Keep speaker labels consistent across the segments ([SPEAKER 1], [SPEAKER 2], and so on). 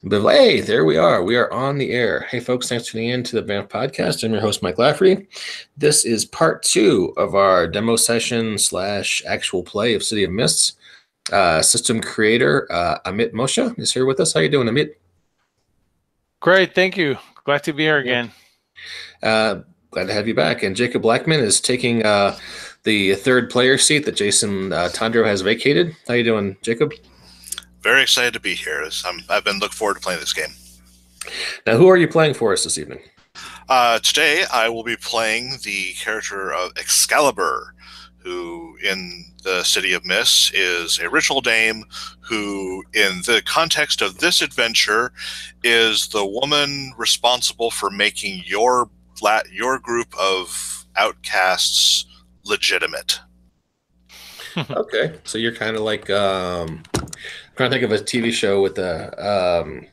[SPEAKER 1] But hey, there we are. We are on the air. Hey, folks, thanks for tuning in to the Banff Podcast. I'm your host, Mike Lafferty. This is part two of our demo session slash actual play of City of Mists. System creator Amit Moshe is here with us. How you doing, Amit?
[SPEAKER 2] Great, thank you. Glad to be here
[SPEAKER 1] Yeah.
[SPEAKER 2] again.
[SPEAKER 1] Glad to have you back. And Jacob Blackman is taking the third player seat that Jason Tondro has vacated. How you doing, Jacob?
[SPEAKER 3] Very excited to be here. I've been looking forward to playing this game.
[SPEAKER 1] Now, who are you playing for us this evening?
[SPEAKER 3] Today, I will be playing the character of Excalibur, who in the City of Mists is a ritual dame who, in the context of this adventure, is the woman responsible for making your group of outcasts legitimate.
[SPEAKER 1] Okay, so you're kind of like I'm trying to think of a TV show with the.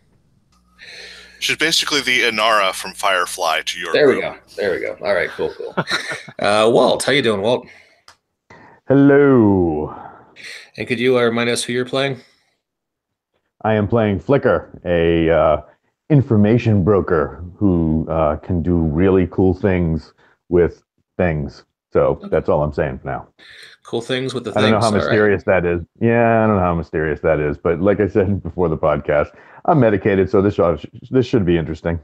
[SPEAKER 3] She's basically the Inara from Firefly to your
[SPEAKER 1] There
[SPEAKER 3] group.
[SPEAKER 1] we go. There we go. All right, cool. Walt, how you doing, Walt?
[SPEAKER 4] Hello.
[SPEAKER 1] And could you remind us who you're playing?
[SPEAKER 4] I am playing Flicker, a information broker who can do really cool things with things. So that's all I'm saying for now.
[SPEAKER 1] Cool things with the things.
[SPEAKER 4] I don't know how mysterious that is. Yeah, I don't know how mysterious that is. But like I said before the podcast, I'm medicated, so this should be interesting.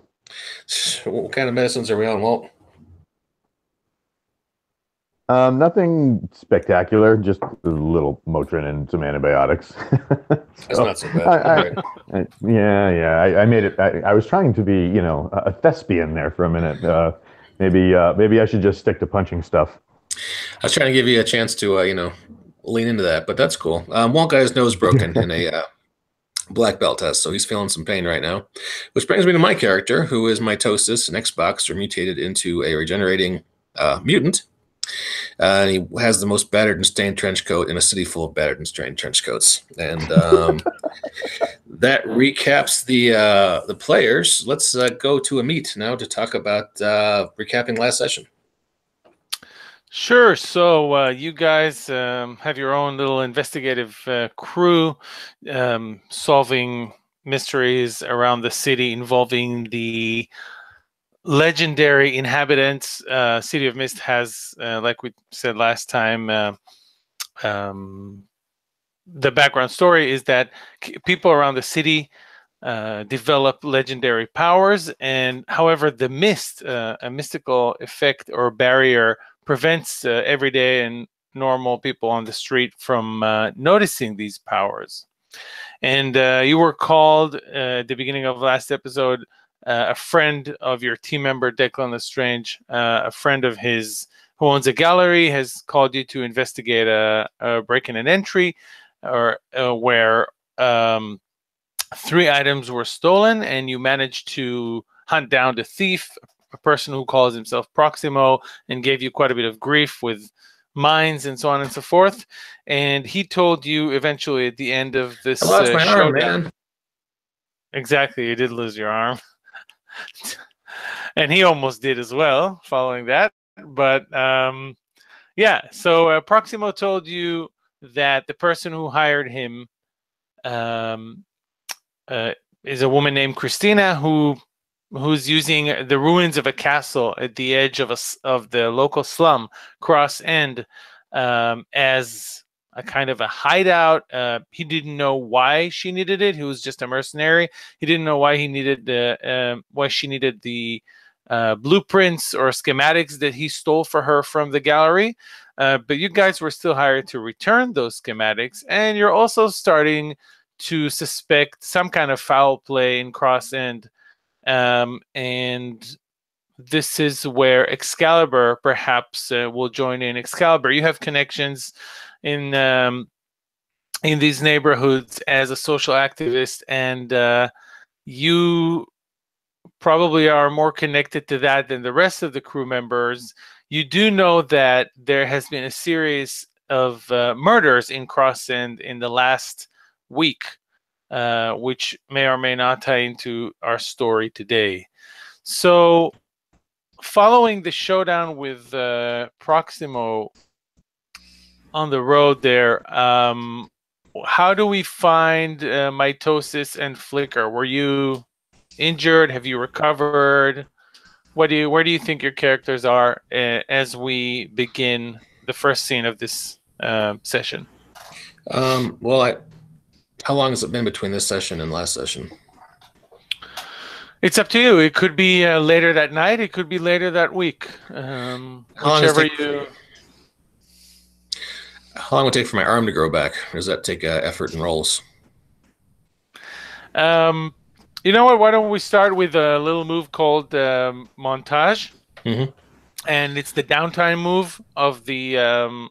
[SPEAKER 1] What kind of medicines are we on, Walt?
[SPEAKER 4] Nothing spectacular, just a little Motrin and some antibiotics.
[SPEAKER 1] That's not so bad.
[SPEAKER 4] I made it. I was trying to be, a thespian there for a minute. Maybe I should just stick to punching stuff.
[SPEAKER 1] I was trying to give you a chance to, lean into that, but that's cool. Walt got his nose broken in a black belt test, so he's feeling some pain right now. Which brings me to my character, who is mitosis, an Xbox, mutated into a regenerating mutant. And he has the most battered and stained trench coat in a city full of battered and stained trench coats. And that recaps the players. Let's go to Amit now to talk about recapping last session.
[SPEAKER 2] Sure. So you guys have your own little investigative crew solving mysteries around the city involving the legendary inhabitants. City of Mist has, like we said last time, the background story is that people around the city develop legendary powers, and however, the mist, a mystical effect or barrier, prevents everyday and normal people on the street from noticing these powers. And you were called at the beginning of last episode, a friend of your team member, Declan Lestrange, a friend of his who owns a gallery, has called you to investigate a break-in and entry, or where 3 items were stolen, and you managed to hunt down the thief, a person who calls himself Proximo, and gave you quite a bit of grief with mines and so on and so forth. And he told you eventually at the end of this
[SPEAKER 1] I lost my
[SPEAKER 2] showdown,
[SPEAKER 1] arm, man.
[SPEAKER 2] Exactly, you did lose your arm. And he almost did as well following that. But so Proximo told you that the person who hired him is a woman named Christina who's using the ruins of a castle at the edge of the local slum, Cross End, as a kind of a hideout. He didn't know why she needed it. He was just a mercenary. He didn't know why she needed the blueprints or schematics that he stole for her from the gallery. But you guys were still hired to return those schematics, and you're also starting to suspect some kind of foul play in Cross End. And this is where Excalibur perhaps will join in. Excalibur, you have connections in these neighborhoods as a social activist, and you probably are more connected to that than the rest of the crew members. You do know that there has been a series of murders in Cross End in the last week, which may or may not tie into our story today. So, following the showdown with Proximo on the road there, how do we find mitosis and Flicker? Were you injured? Have you recovered? Where do you think your characters are as we begin the first scene of this session?
[SPEAKER 1] Well, how long has it been between this session and last session?
[SPEAKER 2] It's up to you. It could be later that night. It could be later that week. Whichever you.
[SPEAKER 1] How long would it take for my arm to grow back? Or does that take effort and rolls?
[SPEAKER 2] You know what? Why don't we start with a little move called Montage, and it's the downtime move of the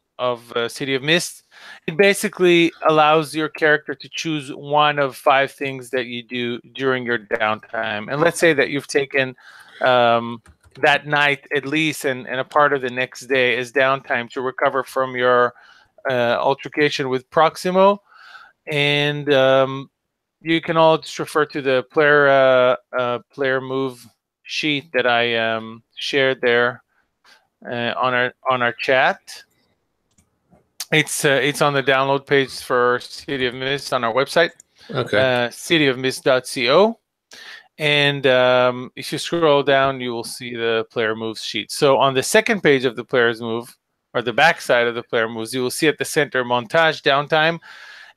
[SPEAKER 2] City of Mist. It basically allows your character to choose one of 5 things that you do during your downtime. And let's say that you've taken that night at least and a part of the next day as downtime to recover from your altercation with Proximo. And you can all just refer to the player move sheet that I shared there on our chat. It's on the download page for City of Mist on our website.
[SPEAKER 1] Okay.
[SPEAKER 2] cityofmist.co. And if you scroll down, you will see the player moves sheet. So on the second page of the player's move, or the back side of the player moves, you will see at the center Montage, downtime.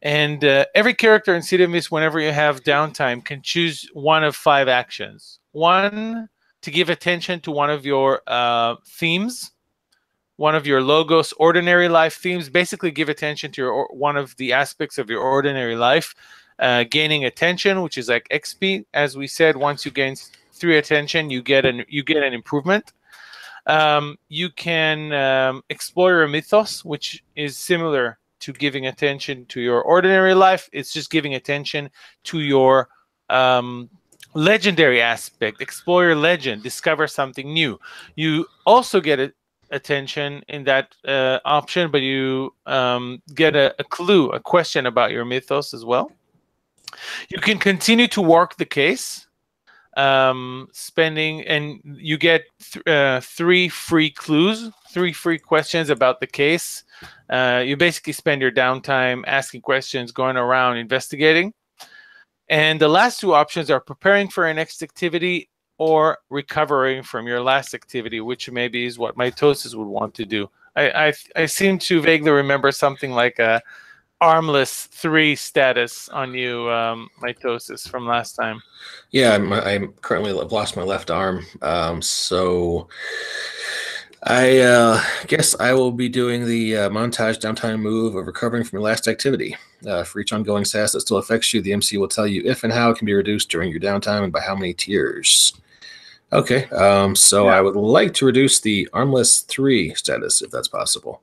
[SPEAKER 2] And every character in City of Mist, whenever you have downtime, can choose one of 5 actions. 1, to give attention to one of your themes, one of your logos, ordinary life themes. Basically, give attention to one of the aspects of your ordinary life. Gaining attention, which is like XP, as we said. Once you gain 3 attention, you get an improvement. You can explore your mythos, which is similar to giving attention to your ordinary life. It's just giving attention to your legendary aspect. Explore your legend, discover something new. You also get attention in that option, but you get a clue, a question about your mythos as well. You can continue to work the case, spending, and you get 3 free clues, 3 free questions about the case. You basically spend your downtime asking questions, going around investigating. And the last 2 options are preparing for your next activity or recovering from your last activity, which maybe is what Mitosis would want to do. I seem to vaguely remember something like a armless 3 status on you, Mitosis, from last time.
[SPEAKER 1] Yeah, I'm currently lost my left arm, so I guess I will be doing the Montage downtime move of recovering from your last activity. For each ongoing status that still affects you, the MC will tell you if and how it can be reduced during your downtime and by how many tiers. Okay, so I would like to reduce the armless 3 status if that's possible.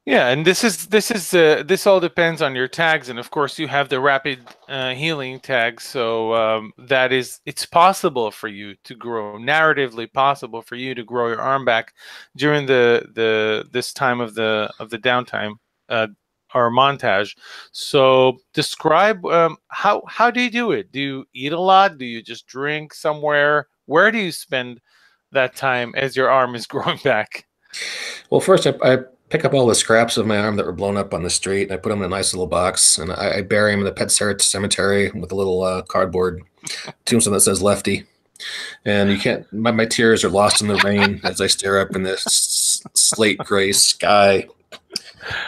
[SPEAKER 2] Yeah, and this all depends on your tags, and of course you have the rapid healing tag, so it's possible for you to grow, narratively possible for you to grow your arm back during this time of the downtime or montage. So describe how do you do it? Do you eat a lot? Do you just drink somewhere? Where do you spend that time as your arm is growing back?
[SPEAKER 1] Well, first I pick up all the scraps of my arm that were blown up on the street, and I put them in a nice little box, and I bury them in the Pet Cemetery with a little cardboard tombstone that says Lefty. And you can't. My tears are lost in the rain as I stare up in this slate gray sky.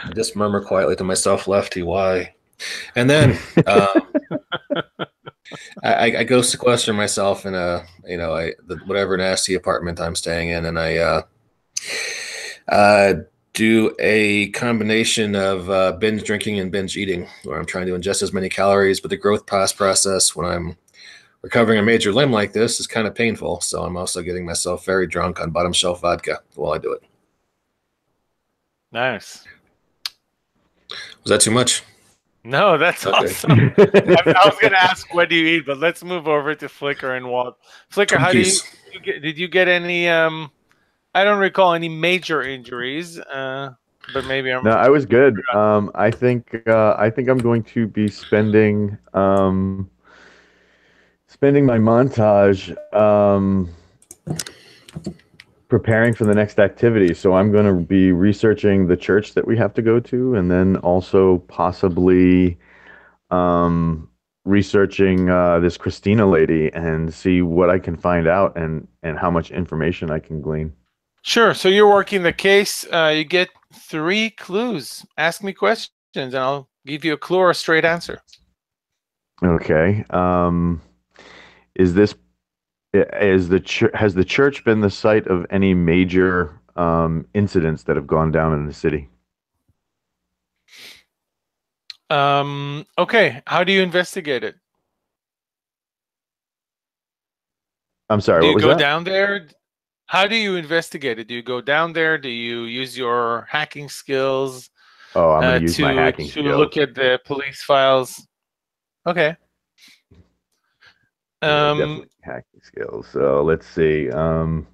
[SPEAKER 1] I just murmur quietly to myself, "Lefty, why?" And then I go sequester myself in whatever nasty apartment I'm staying in, and I do a combination of binge drinking and binge eating, where I'm trying to ingest as many calories. But the growth process when I'm recovering a major limb like this is kind of painful. So I'm also getting myself very drunk on bottom shelf vodka while I do it.
[SPEAKER 2] Nice.
[SPEAKER 1] Was that too much?
[SPEAKER 2] No, that's awesome. I was going to ask, what do you eat? But let's move over to Flicker and Walt. Flicker, how did you get any? I don't recall any major injuries, but maybe I'm.
[SPEAKER 4] No, I was good. I think I'm going to be spending my montage preparing for the next activity. So I'm going to be researching the church that we have to go to, and then also possibly researching this Christina lady and see what I can find out and how much information I can glean.
[SPEAKER 2] Sure. So you're working the case. You get 3 clues. Ask me questions, and I'll give you a clue or a straight answer.
[SPEAKER 4] Okay. Is this has the church been the site of any major incidents that have gone down in the city?
[SPEAKER 2] Okay. How do you investigate it?
[SPEAKER 4] I'm sorry,
[SPEAKER 2] Do
[SPEAKER 4] what
[SPEAKER 2] you
[SPEAKER 4] was
[SPEAKER 2] go
[SPEAKER 4] that?
[SPEAKER 2] down there? How do you investigate it? Do you go down there? Do you use your hacking skills
[SPEAKER 4] Oh, I'm going to use my
[SPEAKER 2] to
[SPEAKER 4] hacking
[SPEAKER 2] look
[SPEAKER 4] skills.
[SPEAKER 2] at the police files? Okay.
[SPEAKER 4] Yeah, definitely hacking skills. So let's see. And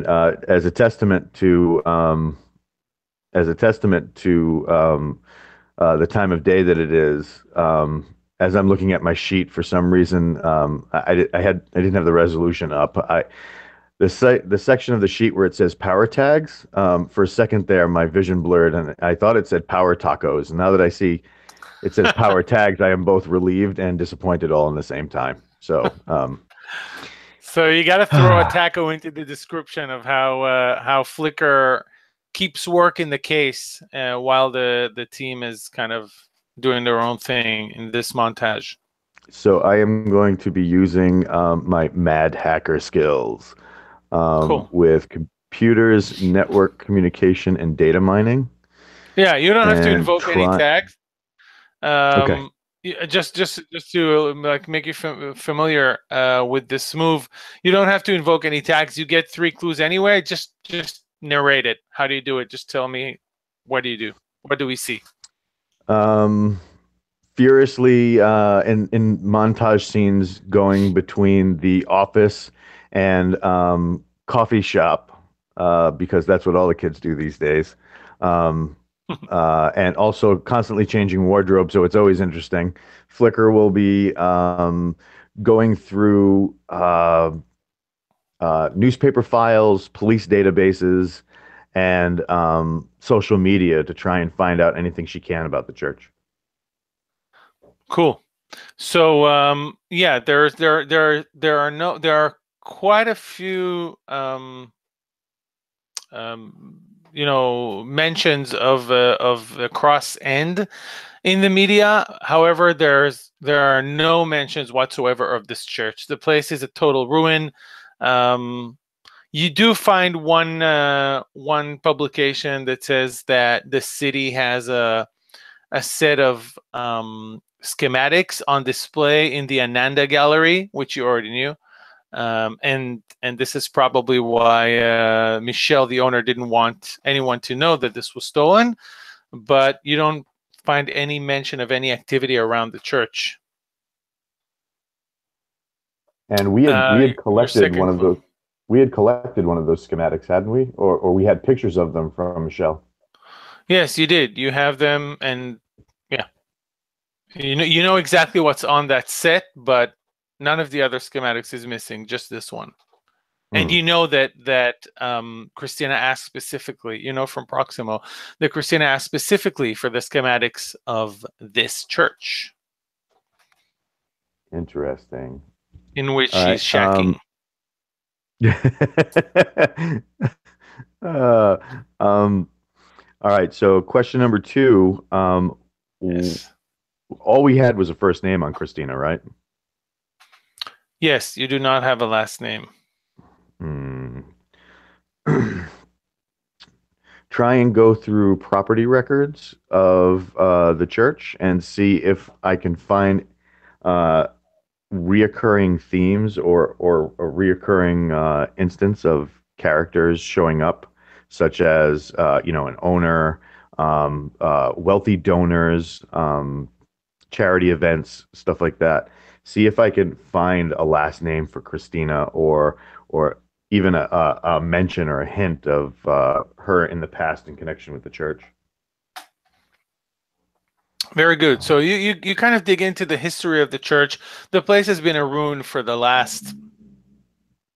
[SPEAKER 4] as a testament to the time of day that it is, as I'm looking at my sheet, for some reason, I didn't have the resolution up. The section of the sheet where it says power tags, for a second there, my vision blurred, and I thought it said power tacos. And now that I see it says power tags, I am both relieved and disappointed all in the same time. So,
[SPEAKER 2] So you got to throw a taco into the description of how Flickr keeps working the case while the team is kind of doing their own thing in this montage.
[SPEAKER 4] so I am going to be using my mad hacker skills
[SPEAKER 2] Cool.
[SPEAKER 4] with computers, network communication, and data mining.
[SPEAKER 2] Yeah, you don't have to
[SPEAKER 4] And
[SPEAKER 2] invoke any tags.
[SPEAKER 4] Okay.
[SPEAKER 2] Just to like make you familiar with this move, you don't have to invoke any tags. You get 3 clues anyway. Just narrate it. How do you do it? Just tell me. What do you do? What do we see?
[SPEAKER 4] Furiously in montage scenes going between the office and coffee shop, because that's what all the kids do these days. And also constantly changing wardrobe, so it's always interesting. Flickr will be going through newspaper files, police databases, and social media to try and find out anything she can about the church.
[SPEAKER 2] Cool. So yeah, there are quite a few mentions of the cross end in the media. However, there are no mentions whatsoever of this church. The place is a total ruin. You do find one publication that says that the city has a set of schematics on display in the Ananda Gallery, which you already knew. And this is probably why Michelle, the owner, didn't want anyone to know that this was stolen. But you don't find any mention of any activity around the church.
[SPEAKER 4] And we had collected one of
[SPEAKER 2] clue.
[SPEAKER 4] those. We had collected one of those schematics, hadn't we? Or we had pictures of them from Michelle.
[SPEAKER 2] Yes, you did. You have them, and yeah, you know exactly what's on that set, but none of the other schematics is missing. Just this one. And you know that Christina asked specifically, from Proximo, that Christina asked specifically for the schematics of this church.
[SPEAKER 4] Interesting.
[SPEAKER 2] In which she's shacking.
[SPEAKER 4] All right. So question number 2.
[SPEAKER 2] Yes.
[SPEAKER 4] All we had was a first name on Christina, right?
[SPEAKER 2] Yes, you do not have a last name.
[SPEAKER 4] Try and go through property records of the church and see if I can find reoccurring themes or a reoccurring instance of characters showing up, such as an owner, wealthy donors, charity events, stuff like that. See if I can find a last name for Christina or even a mention or a hint of her in the past in connection with the church.
[SPEAKER 2] Very good. So you kind of dig into the history of the church. The place has been a ruin for the last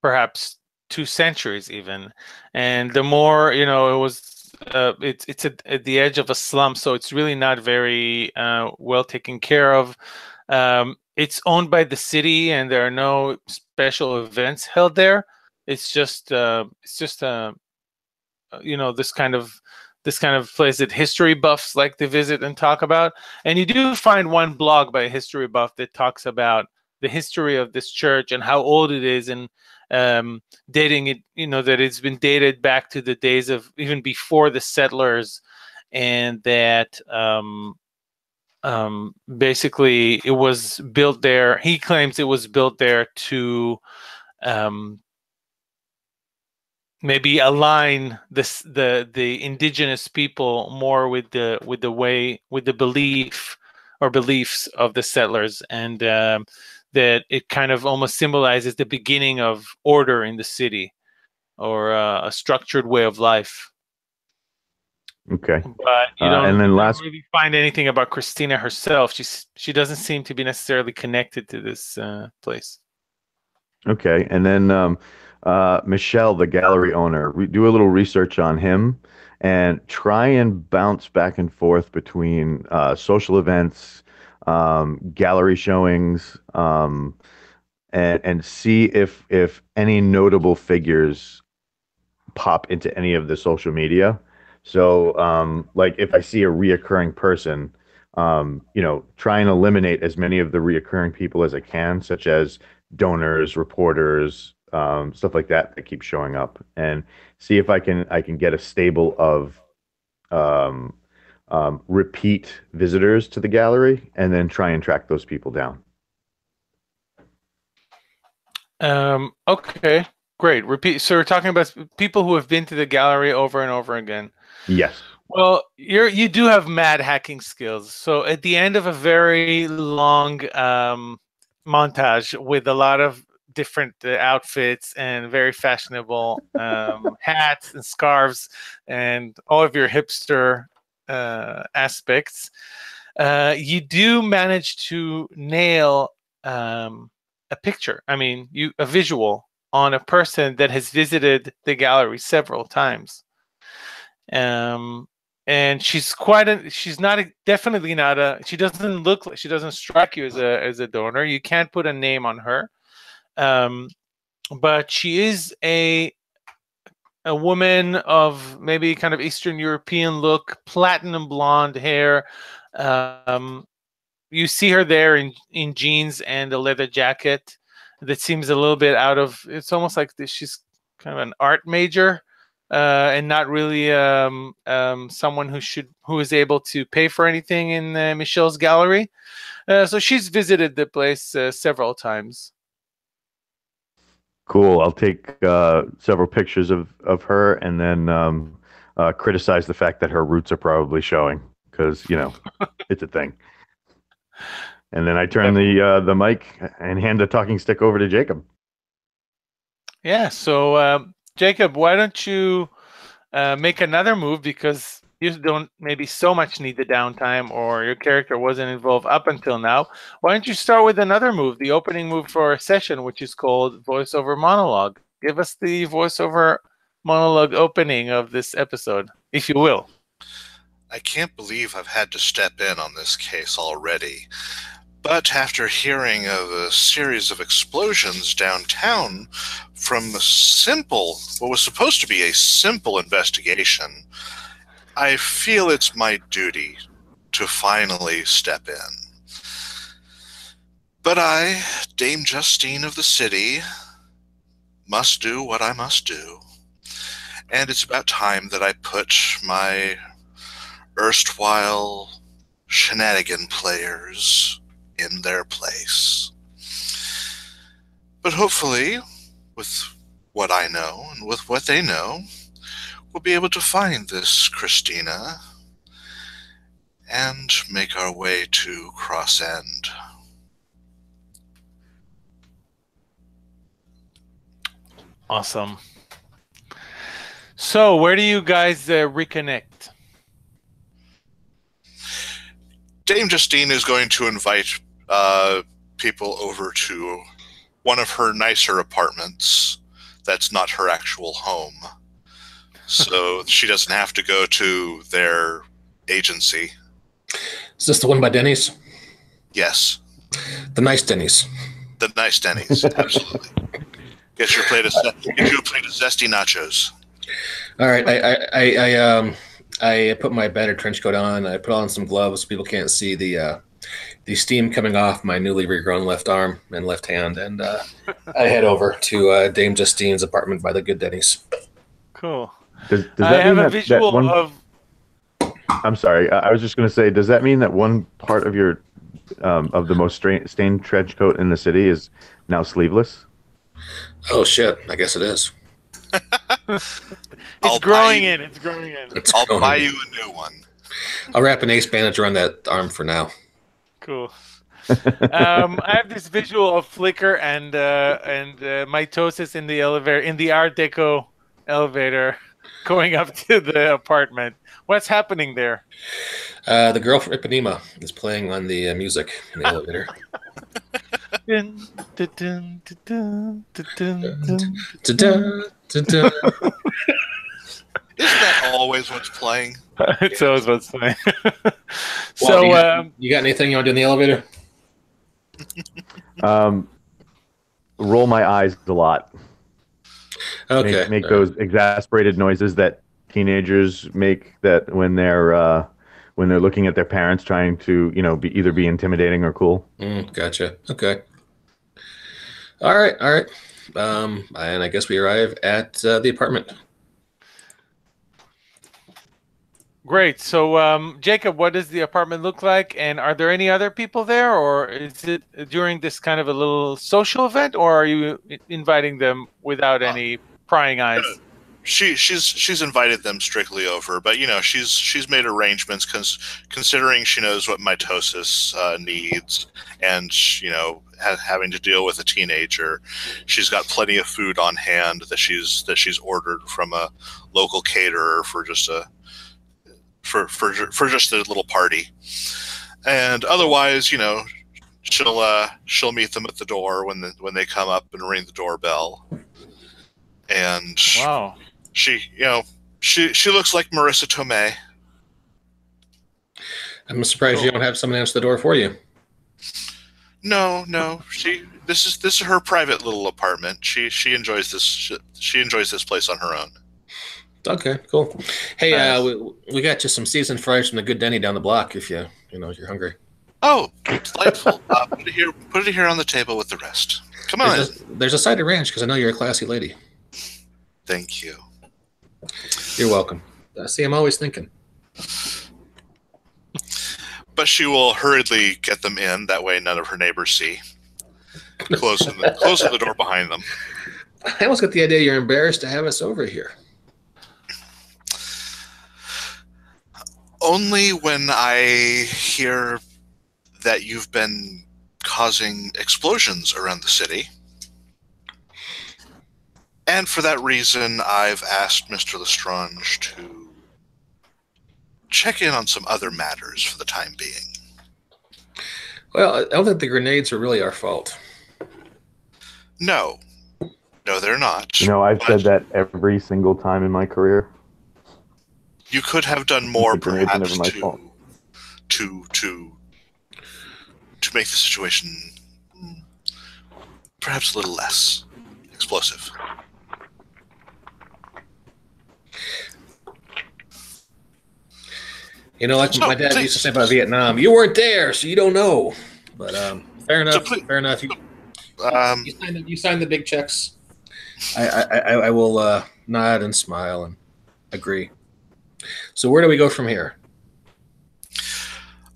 [SPEAKER 2] perhaps 2 centuries even. And the more, it was, it's at the edge of a slum, so it's really not very well taken care of. It's owned by the city, and there are no special events held there. It's just this kind of place that history buffs like to visit and talk about. And you do find one blog by a history buff that talks about the history of this church and how old it is, and dating it, that it's been dated back to the days of even before the settlers, and that basically it was built there. He claims it was built there to maybe align the indigenous people more with the beliefs of the settlers, and that it kind of almost symbolizes the beginning of order in the city, or a structured way of life.
[SPEAKER 4] Okay.
[SPEAKER 2] But you don't really find anything about Christina herself. She doesn't seem to be necessarily connected to this place.
[SPEAKER 4] Okay, and then Michelle, the gallery owner, do a little research on him and try and bounce back and forth between social events, gallery showings, and see if any notable figures pop into any of the social media. So, like if I see a reoccurring person, try and eliminate as many of the reoccurring people as I can, such as donors, reporters, stuff like that keep showing up, and see if I can get a stable of repeat visitors to the gallery, and then try and track those people down.
[SPEAKER 2] Okay, great. Repeat. So we're talking about people who have been to the gallery over and over again.
[SPEAKER 4] Yes.
[SPEAKER 2] Well, you do have mad hacking skills. So at the end of a very long montage with a lot of different outfits and very fashionable hats and scarves and all of your hipster aspects, you do manage to nail a picture. I mean, a visual on a person that has visited the gallery several times. And she's definitely not a, she doesn't look like, she doesn't strike you as a donor. You can't put a name on her. But she is a woman of maybe kind of Eastern European look, platinum blonde hair. You see her there in jeans and a leather jacket that seems a little bit out of, it's almost like she's kind of an art major. And not really someone who is able to pay for anything in Michelle's gallery. So she's visited the place several times.
[SPEAKER 4] Cool. I'll take several pictures of her, and then criticize the fact that her roots are probably showing, because it's a thing. And then I turn the mic and hand the talking stick over to Jacob.
[SPEAKER 2] Yeah. So. Jacob, why don't you make another move, because you don't maybe so much need the downtime, or your character wasn't involved up until now. Why don't you start with another move, the opening move for a session, which is called voiceover monologue. Give us the voiceover monologue opening of this episode, if you will.
[SPEAKER 3] I can't believe I've had to step in on this case already. But after hearing of a series of explosions downtown from what was supposed to be a simple investigation, I feel it's my duty to finally step in. But I, Dame Justine of the city, must do what I must do. And it's about time that I put my erstwhile shenanigan players in their place. But hopefully, with what I know and with what they know, we'll be able to find this Christina and make our way to Cross End.
[SPEAKER 2] Awesome. So, where do you guys reconnect?
[SPEAKER 3] Dame Justine is going to invite people over to one of her nicer apartments that's not her actual home. So she doesn't have to go to their agency.
[SPEAKER 1] Is this the one by Denny's?
[SPEAKER 3] Yes.
[SPEAKER 1] The nice Denny's.
[SPEAKER 3] The nice Denny's, absolutely. Get you a plate of zesty nachos.
[SPEAKER 1] All right, I put my battered trench coat on. I put on some gloves so people can't see the steam coming off my newly regrown left arm and left hand, and I head over to Dame Justine's apartment by the good Denny's.
[SPEAKER 2] Cool.
[SPEAKER 4] Does
[SPEAKER 2] I
[SPEAKER 4] that
[SPEAKER 2] have
[SPEAKER 4] mean
[SPEAKER 2] a visual of.
[SPEAKER 4] I'm sorry. I was just going to say, does that mean that one part of your of the most stained trench coat in the city is now sleeveless?
[SPEAKER 1] Oh shit! I guess it is.
[SPEAKER 2] It's growing in. It's growing in.
[SPEAKER 3] I'll buy you a new one.
[SPEAKER 1] I'll wrap an ace bandage around that arm for now.
[SPEAKER 2] Cool. I have this visual of Flicker and mitosis in the elevator, in the Art Deco elevator, going up to the apartment. What's happening there?
[SPEAKER 1] The girl from Ipanema is playing on the music in the elevator.
[SPEAKER 2] Dun, dun, dun, dun, dun, dun, dun,
[SPEAKER 1] Da-da, da-da.
[SPEAKER 3] Isn't that always what's playing?
[SPEAKER 2] It's always what's funny.
[SPEAKER 1] Well,
[SPEAKER 2] So,
[SPEAKER 1] you got anything you want to do in the elevator?
[SPEAKER 4] Roll my eyes a lot.
[SPEAKER 1] Okay.
[SPEAKER 4] Make those exasperated noises that teenagers make that when they're looking at their parents trying to, either be intimidating or cool.
[SPEAKER 1] Gotcha. Okay. All right. And I guess we arrive at the apartment.
[SPEAKER 2] great. So, Jacob, what does the apartment look like? And are there any other people there? Or is it during this kind of a little social event? Or are you inviting them without any prying eyes?
[SPEAKER 3] She's invited them strictly over, but she's made arrangements considering she knows what mitosis needs, and having to deal with a teenager. She's got plenty of food on hand that she's ordered from a local caterer for just a little party, and otherwise, she'll meet them at the door when they come up and ring the doorbell, and
[SPEAKER 2] Wow.
[SPEAKER 3] She looks like Marissa Tomei.
[SPEAKER 1] I'm surprised you don't have someone answer the door for you.
[SPEAKER 3] No. This is her private little apartment. She enjoys this. She enjoys this place on her own.
[SPEAKER 1] Okay, cool. Hey,
[SPEAKER 2] Nice.
[SPEAKER 1] we got you some seasoned fries from the good Denny down the block. If you're hungry.
[SPEAKER 3] Oh, delightful. Put it here on the table with the rest. Come on.
[SPEAKER 1] There's a side of ranch because I know you're a classy lady.
[SPEAKER 3] Thank you.
[SPEAKER 1] You're welcome. See, I'm always thinking.
[SPEAKER 3] But she will hurriedly get them in. That way, none of her neighbors see. Closing the door behind them.
[SPEAKER 1] I almost got the idea you're embarrassed to have us over here.
[SPEAKER 3] Only when I hear that you've been causing explosions around the city. And for that reason, I've asked Mr. Lestrange to check in on some other matters for the time being.
[SPEAKER 1] Well, I don't think the grenades are really our fault.
[SPEAKER 3] No, they're not.
[SPEAKER 4] I've said that every single time in my career.
[SPEAKER 3] You could have done more,
[SPEAKER 4] The grenades are
[SPEAKER 3] perhaps,
[SPEAKER 4] never my fault.
[SPEAKER 3] to make the situation perhaps a little less explosive.
[SPEAKER 1] Like
[SPEAKER 3] So,
[SPEAKER 1] my dad
[SPEAKER 3] please.
[SPEAKER 1] used to say about Vietnam, you weren't there, so you don't know. But fair enough.
[SPEAKER 3] please-
[SPEAKER 1] Fair enough.
[SPEAKER 3] Um,
[SPEAKER 1] You signed the big checks. I will nod and smile and agree. So where do we go from here?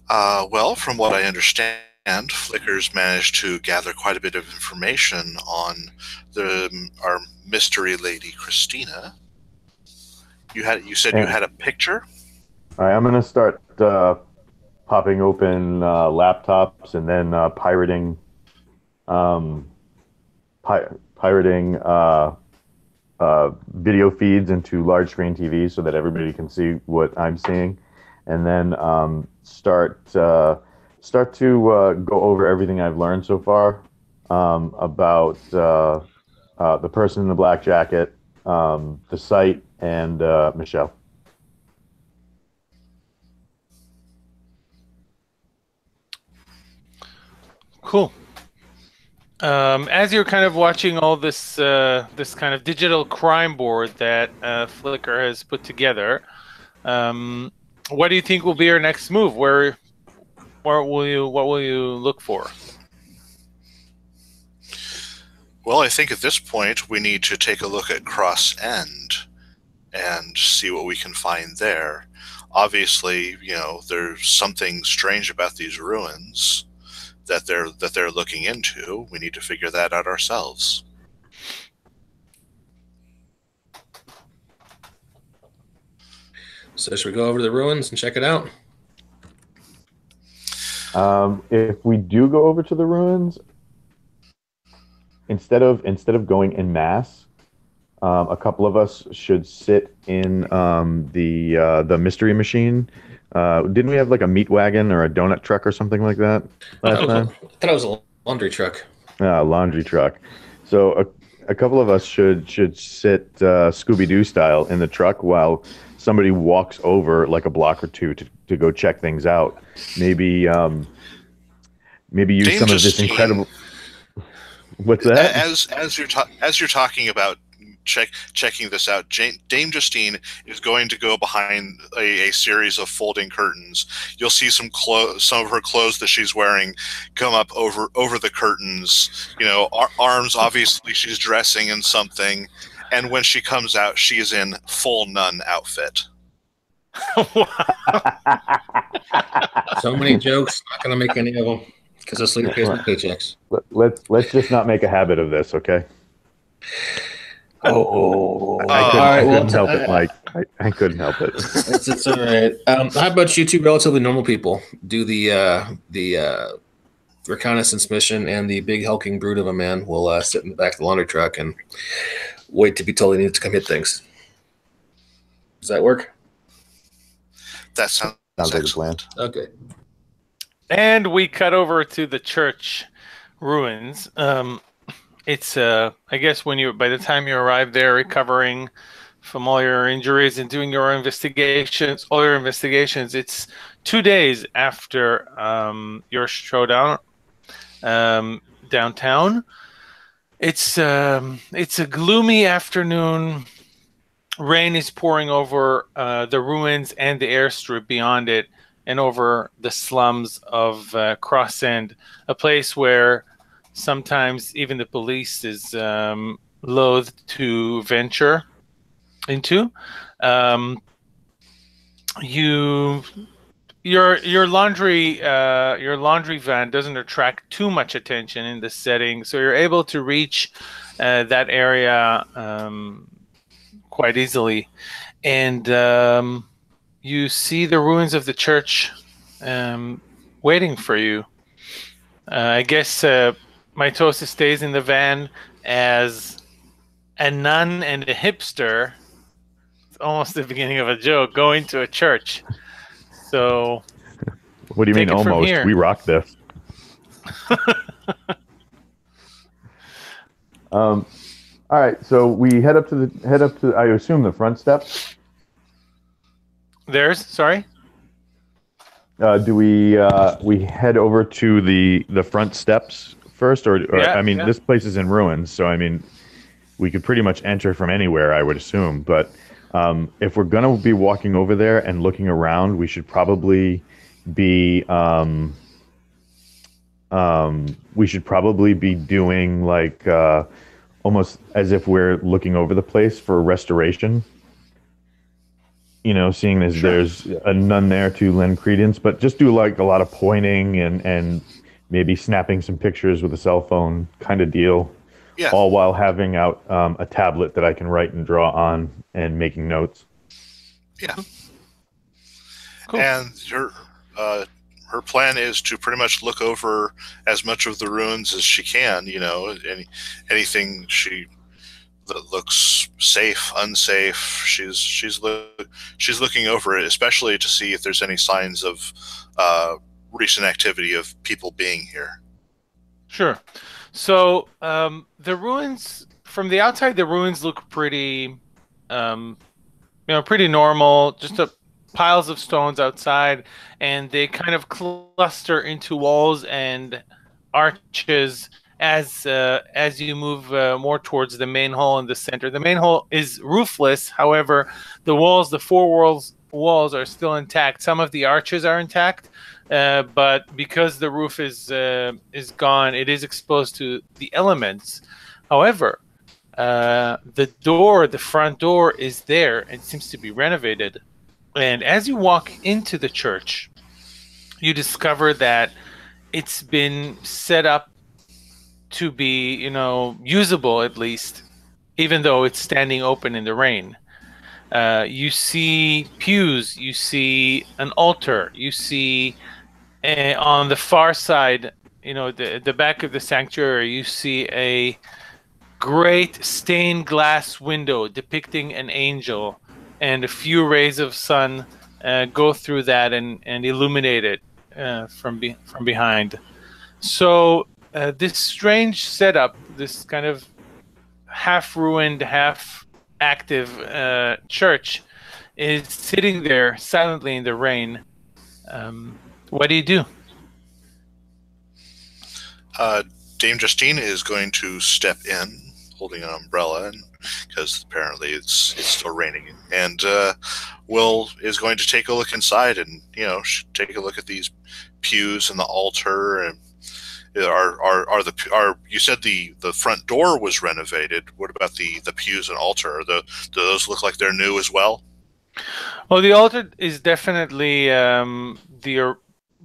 [SPEAKER 3] well, from what I understand, Flicker's managed to gather quite a bit of information on our mystery lady, Christina. You said you had a picture?
[SPEAKER 4] All right, I'm going to start popping open laptops and then pirating video feeds into large screen TVs so that everybody can see what I'm seeing, and then start to go over everything I've learned so far about the person in the black jacket, the site, and Michelle.
[SPEAKER 2] Cool. As you're kind of watching all this this kind of digital crime board that Flickr has put together, what do you think will be your next move? What will you look for?
[SPEAKER 3] Well, I think at this point we need to take a look at Cross End and see what we can find there. Obviously, there's something strange about these ruins that they're looking into. We need to figure that out ourselves.
[SPEAKER 1] So should we go over to the ruins and check it out?
[SPEAKER 4] If we do go over to the ruins, instead of going en masse, a couple of us should sit in the mystery machine. Didn't we have like a meat wagon or a donut truck or something like that last time?
[SPEAKER 1] I thought it was a laundry truck.
[SPEAKER 4] Laundry truck. So a couple of us should sit Scooby-Doo style in the truck while somebody walks over like a block or two to go check things out. Maybe use
[SPEAKER 3] Dame
[SPEAKER 4] some of this
[SPEAKER 3] Justine,
[SPEAKER 4] incredible. What's that?
[SPEAKER 3] As you're talking about checking this out, Dame Justine is going to go behind a series of folding curtains. You'll see some of her clothes that she's wearing come up over the curtains. Arms, obviously she's dressing in something, and when she comes out, she is in full nun outfit.
[SPEAKER 1] So many jokes, not gonna make any of them because the sleep pays my paychecks.
[SPEAKER 4] Let's just not make a habit of this, okay?
[SPEAKER 1] I
[SPEAKER 4] couldn't help it, Mike. I couldn't help it.
[SPEAKER 1] It's all right. How about you two relatively normal people do the reconnaissance mission, and the big hulking brute of a man will sit in the back of the laundry truck and wait to be told he needs to come hit things. Does that work?
[SPEAKER 3] That sounds
[SPEAKER 4] like a plan.
[SPEAKER 3] excellent.
[SPEAKER 1] Okay.
[SPEAKER 2] And we cut over to the church ruins. It's I guess by the time you arrive there, recovering from all your injuries and doing all your investigations, it's 2 days after your showdown downtown. It's a gloomy afternoon. Rain is pouring over the ruins and the airstrip beyond it, and over the slums of Cross End, a place where sometimes even the police is loath to venture into. Your laundry van doesn't attract too much attention in this setting, so you're able to reach that area quite easily, and you see the ruins of the church waiting for you. I guess Mitosis stays in the van as a nun and a hipster. It's almost the beginning of a joke, going to a church. So
[SPEAKER 4] what do you mean almost? We rock this. All right, so we head up to I assume the front steps.
[SPEAKER 2] Sorry?
[SPEAKER 4] Do we head over to the front steps first, or
[SPEAKER 2] Yeah,
[SPEAKER 4] I mean,
[SPEAKER 2] yeah.
[SPEAKER 4] This place is in ruins, so I mean, we could pretty much enter from anywhere, I would assume. But if we're gonna be walking over there and looking around, we should probably be doing like almost as if we're looking over the place for restoration. Seeing as there's a nun there to lend credence, but just do like a lot of pointing and maybe snapping some pictures with a cell phone kind of deal.
[SPEAKER 3] Yeah.
[SPEAKER 4] All while having out a tablet that I can write and draw on and making notes.
[SPEAKER 3] Yeah.
[SPEAKER 2] Cool.
[SPEAKER 3] And her plan is to pretty much look over as much of the ruins as she can. Anything that looks safe, unsafe. She's looking over it, especially to see if there's any signs of recent activity of people being here.
[SPEAKER 2] Sure. So the ruins from the outside, the ruins look pretty, pretty normal. Just piles of stones outside, and they kind of cluster into walls and arches as you move more towards the main hall in the center. The main hall is roofless. However, the four walls are still intact. Some of the arches are intact, but because the roof is gone, it is exposed to the elements. However, the front door is there and seems to be renovated. And as you walk into the church, you discover that it's been set up to be, usable at least, even though it's standing open in the rain. You see pews, you see an altar, you see on the far side, the back of the sanctuary, you see a great stained glass window depicting an angel, and a few rays of sun go through that and illuminate it from behind. So this strange setup, this kind of half-ruined, half-active church is sitting there silently in the rain. What do you do?
[SPEAKER 3] Dame Justine is going to step in, holding an umbrella, because apparently it's still raining, and Will is going to take a look inside and take a look at these pews and the altar. And you said the front door was renovated. What about the pews and altar? Do those look like they're new as well?
[SPEAKER 2] Well, the altar is definitely the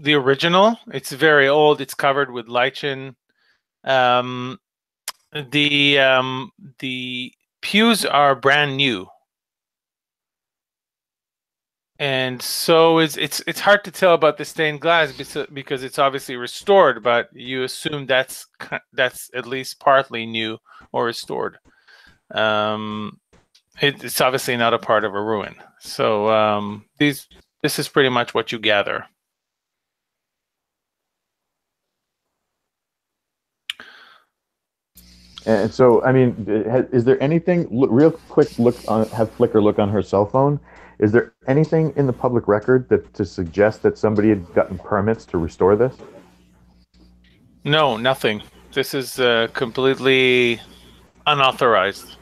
[SPEAKER 2] original. It's very old. It's covered with lichen. The pews are brand new, and so it's hard to tell about the stained glass because it's obviously restored, but you assume that's at least partly new or restored. It's obviously not a part of a ruin. So this is pretty much what you gather.
[SPEAKER 4] And so, I mean, is there anything, real quick, have Flicker look on her cell phone. Is there anything in the public record to suggest that somebody had gotten permits to restore this?
[SPEAKER 2] No, nothing. This is completely unauthorized.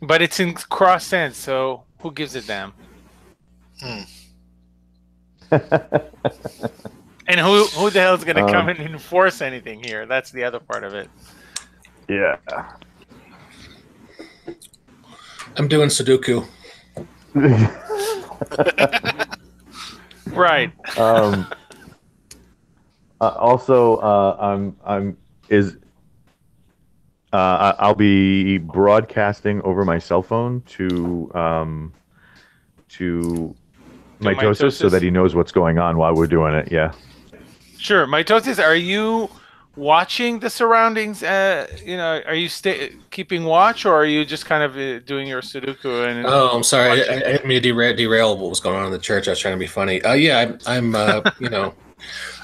[SPEAKER 2] But it's in Cross Sands, so who gives a damn? And who the hell is going to come and enforce anything here? That's the other part of it.
[SPEAKER 4] Yeah.
[SPEAKER 1] I'm doing Sudoku.
[SPEAKER 2] Right.
[SPEAKER 4] Also, I'll be broadcasting over my cell phone to Mitosis so that he knows what's going on while we're doing it. Yeah.
[SPEAKER 2] Sure. Mitosis, are you watching the surroundings? Are you keeping watch, or are you just kind of doing your Sudoku?
[SPEAKER 1] Oh, I'm sorry. I didn't mean to derail what was going on in the church. I was trying to be funny. Yeah, I'm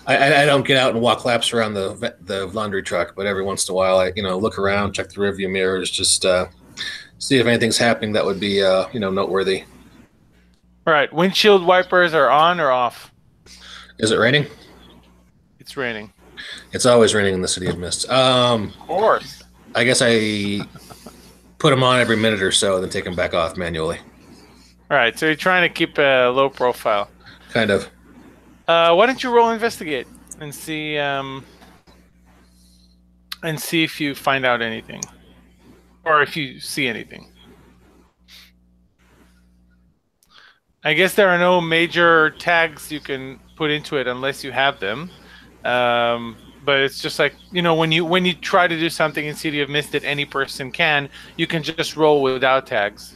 [SPEAKER 1] I don't get out and walk laps around the laundry truck, but every once in a while I look around, check the rearview mirrors, just see if anything's happening that would be noteworthy.
[SPEAKER 2] Right. Windshield wipers are on or off?
[SPEAKER 1] Is it raining?
[SPEAKER 2] It's raining.
[SPEAKER 1] It's always raining in the City of Mist.
[SPEAKER 2] Of course.
[SPEAKER 1] I guess I put them on every minute or so, then take them back off manually.
[SPEAKER 2] All right. So you're trying to keep a low profile.
[SPEAKER 1] Kind of.
[SPEAKER 2] Why don't you roll investigate and see if you find out anything, or if you see anything. I guess there are no major tags you can put into it unless you have them. But it's just like, when you try to do something in City of Mist that any person can, you can just roll without tags.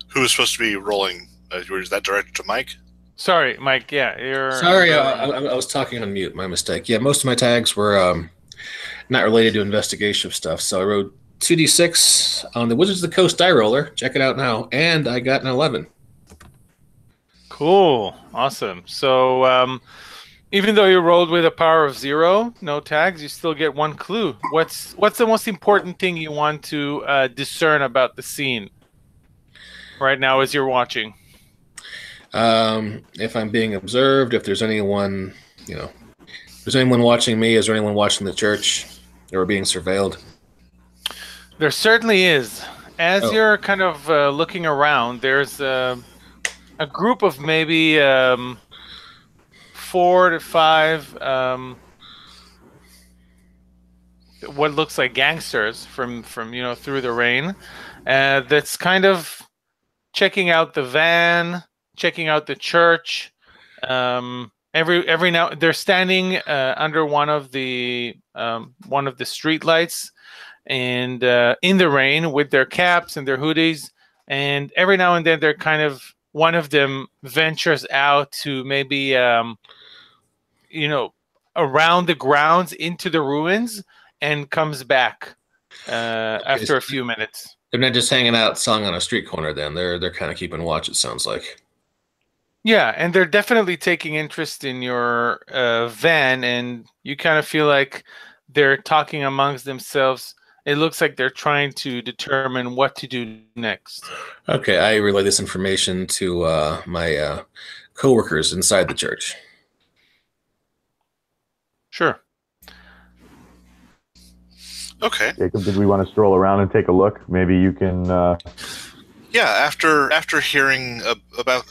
[SPEAKER 3] Who is supposed to be rolling? Is that directed to Mike?
[SPEAKER 2] Sorry, Mike. Yeah, you're.
[SPEAKER 1] Sorry, I was talking on mute. My mistake. Yeah, most of my tags were not related to investigation stuff. So I rolled 2d6 on the Wizards of the Coast die roller. Check it out now. And I got an 11.
[SPEAKER 2] Cool. Awesome. So even though you rolled with a power of 0, no tags, you still get 1 clue. What's the most important thing you want to discern about the scene right now as you're watching?
[SPEAKER 1] If I'm being observed, if there's anyone, if there's anyone watching me, is there anyone watching the church or being surveilled?
[SPEAKER 2] There certainly is. As you're kind of looking around, there's a group of maybe 4 to 5 what looks like gangsters from through the rain, that's kind of checking out the van, checking out the church. Every now they're standing under one of the street lights, and in the rain with their caps and their hoodies. And every now and then, they're kind of one of them ventures out to maybe around the grounds into the ruins and comes back after a few minutes.
[SPEAKER 1] They're not just hanging out selling on a street corner then. They're kind of keeping watch, it sounds like.
[SPEAKER 2] Yeah, and they're definitely taking interest in your van, and you kind of feel like they're talking amongst themselves. It looks like they're trying to determine what to do next.
[SPEAKER 1] Okay, I relay this information to my co-workers inside the church.
[SPEAKER 2] Sure.
[SPEAKER 3] Okay.
[SPEAKER 4] Jacob, did we want to stroll around and take a look? Maybe you can...
[SPEAKER 3] Yeah, after hearing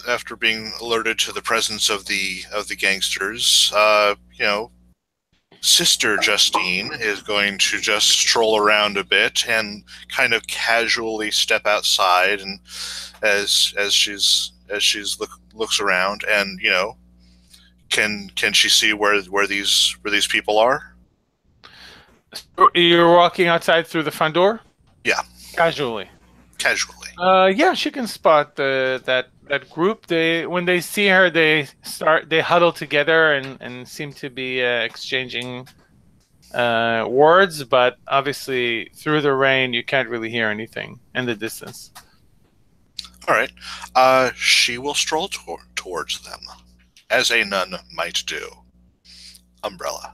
[SPEAKER 3] after being alerted to the presence of the gangsters, Sister Justine is going to just stroll around a bit and kind of casually step outside, and as she's looks around, and can she see where these people are?
[SPEAKER 2] You're walking outside through the front door?
[SPEAKER 3] Yeah.
[SPEAKER 2] Casually.
[SPEAKER 3] Yeah,
[SPEAKER 2] she can spot that group. When they see her, they huddle together and seem to be exchanging words, but obviously through the rain you can't really hear anything in the distance.
[SPEAKER 3] All right. She will stroll towards them, as a nun might do. Umbrella.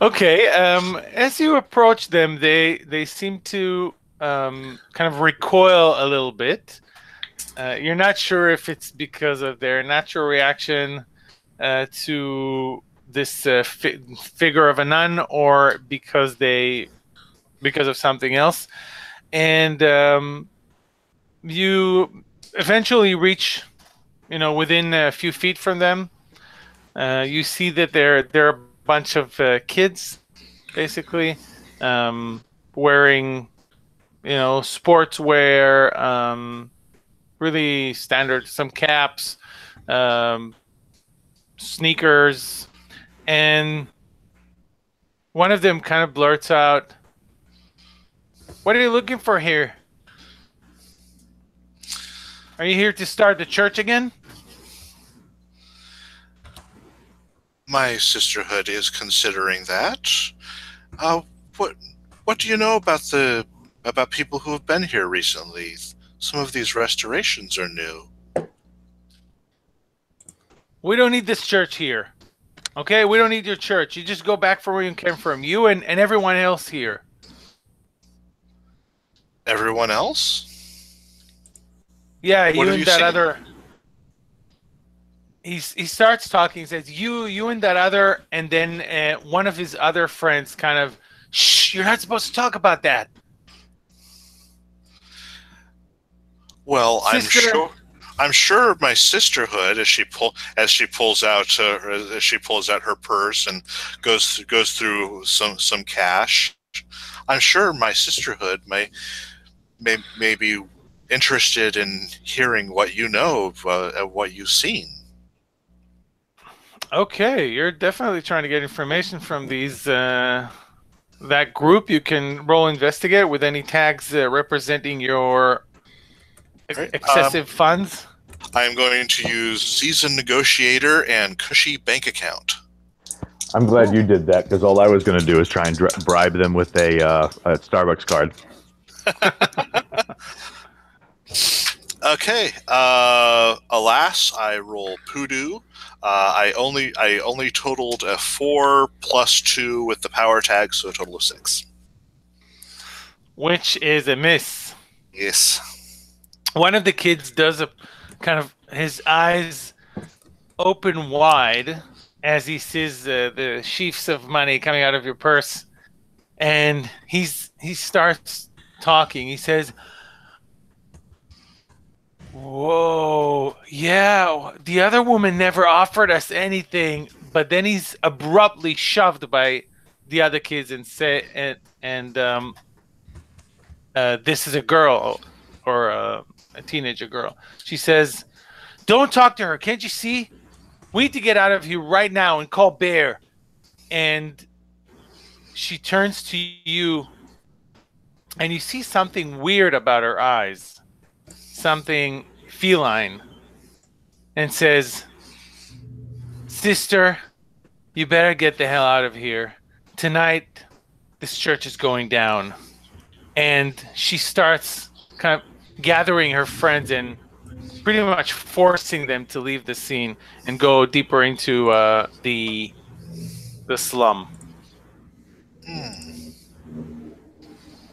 [SPEAKER 2] Okay. As you approach them, they seem to kind of recoil a little bit. You're not sure if it's because of their natural reaction to this figure of a nun, or because of something else. And you eventually reach, within a few feet from them. You see that they're a bunch of kids, basically, wearing, sportswear, really standard, some caps, sneakers, and one of them kind of blurts out, "What are you looking for here? Are you here to start the church again?"
[SPEAKER 3] My sisterhood is considering that. What do you know about people who have been here recently? Some of these restorations are new.
[SPEAKER 2] We don't need this church here. Okay, we don't need your church. You just go back from where you came from. You and everyone else here.
[SPEAKER 3] Everyone else?
[SPEAKER 2] Yeah, you and that other... He starts talking, says, you and that other, and then one of his other friends kind of, "Shh, you're not supposed to talk about that."
[SPEAKER 3] Well, I'm sure my sisterhood, as she pulls out her purse and goes through some cash, I'm sure my sisterhood may be interested in hearing what you know of what you've seen.
[SPEAKER 2] Okay, you're definitely trying to get information from these that group. You can roll investigate with any tags representing your excessive funds.
[SPEAKER 3] I'm going to use Seasoned Negotiator and Cushy Bank Account.
[SPEAKER 4] I'm glad you did that because all I was going to do is try and bribe them with a Starbucks card.
[SPEAKER 3] Okay. Alas, I roll poodoo. I only totaled a 4 plus 2 with the power tag, so a total of 6.
[SPEAKER 2] Which is a miss.
[SPEAKER 3] Yes.
[SPEAKER 2] One of the kids does a kind of, his eyes open wide as he sees the sheafs of money coming out of your purse, and he starts talking. He says, "Whoa, yeah, the other woman never offered us anything," but then he's abruptly shoved by the other kids and say, this is a girl or a teenager girl. She says, "Don't talk to her. Can't you see? We need to get out of here right now and call Bear." And she turns to you, and you see something weird about her eyes, something feline, and says, "Sister, you better get the hell out of here. Tonight, this church is going down." And she starts kind of gathering her friends and pretty much forcing them to leave the scene and go deeper into the slum.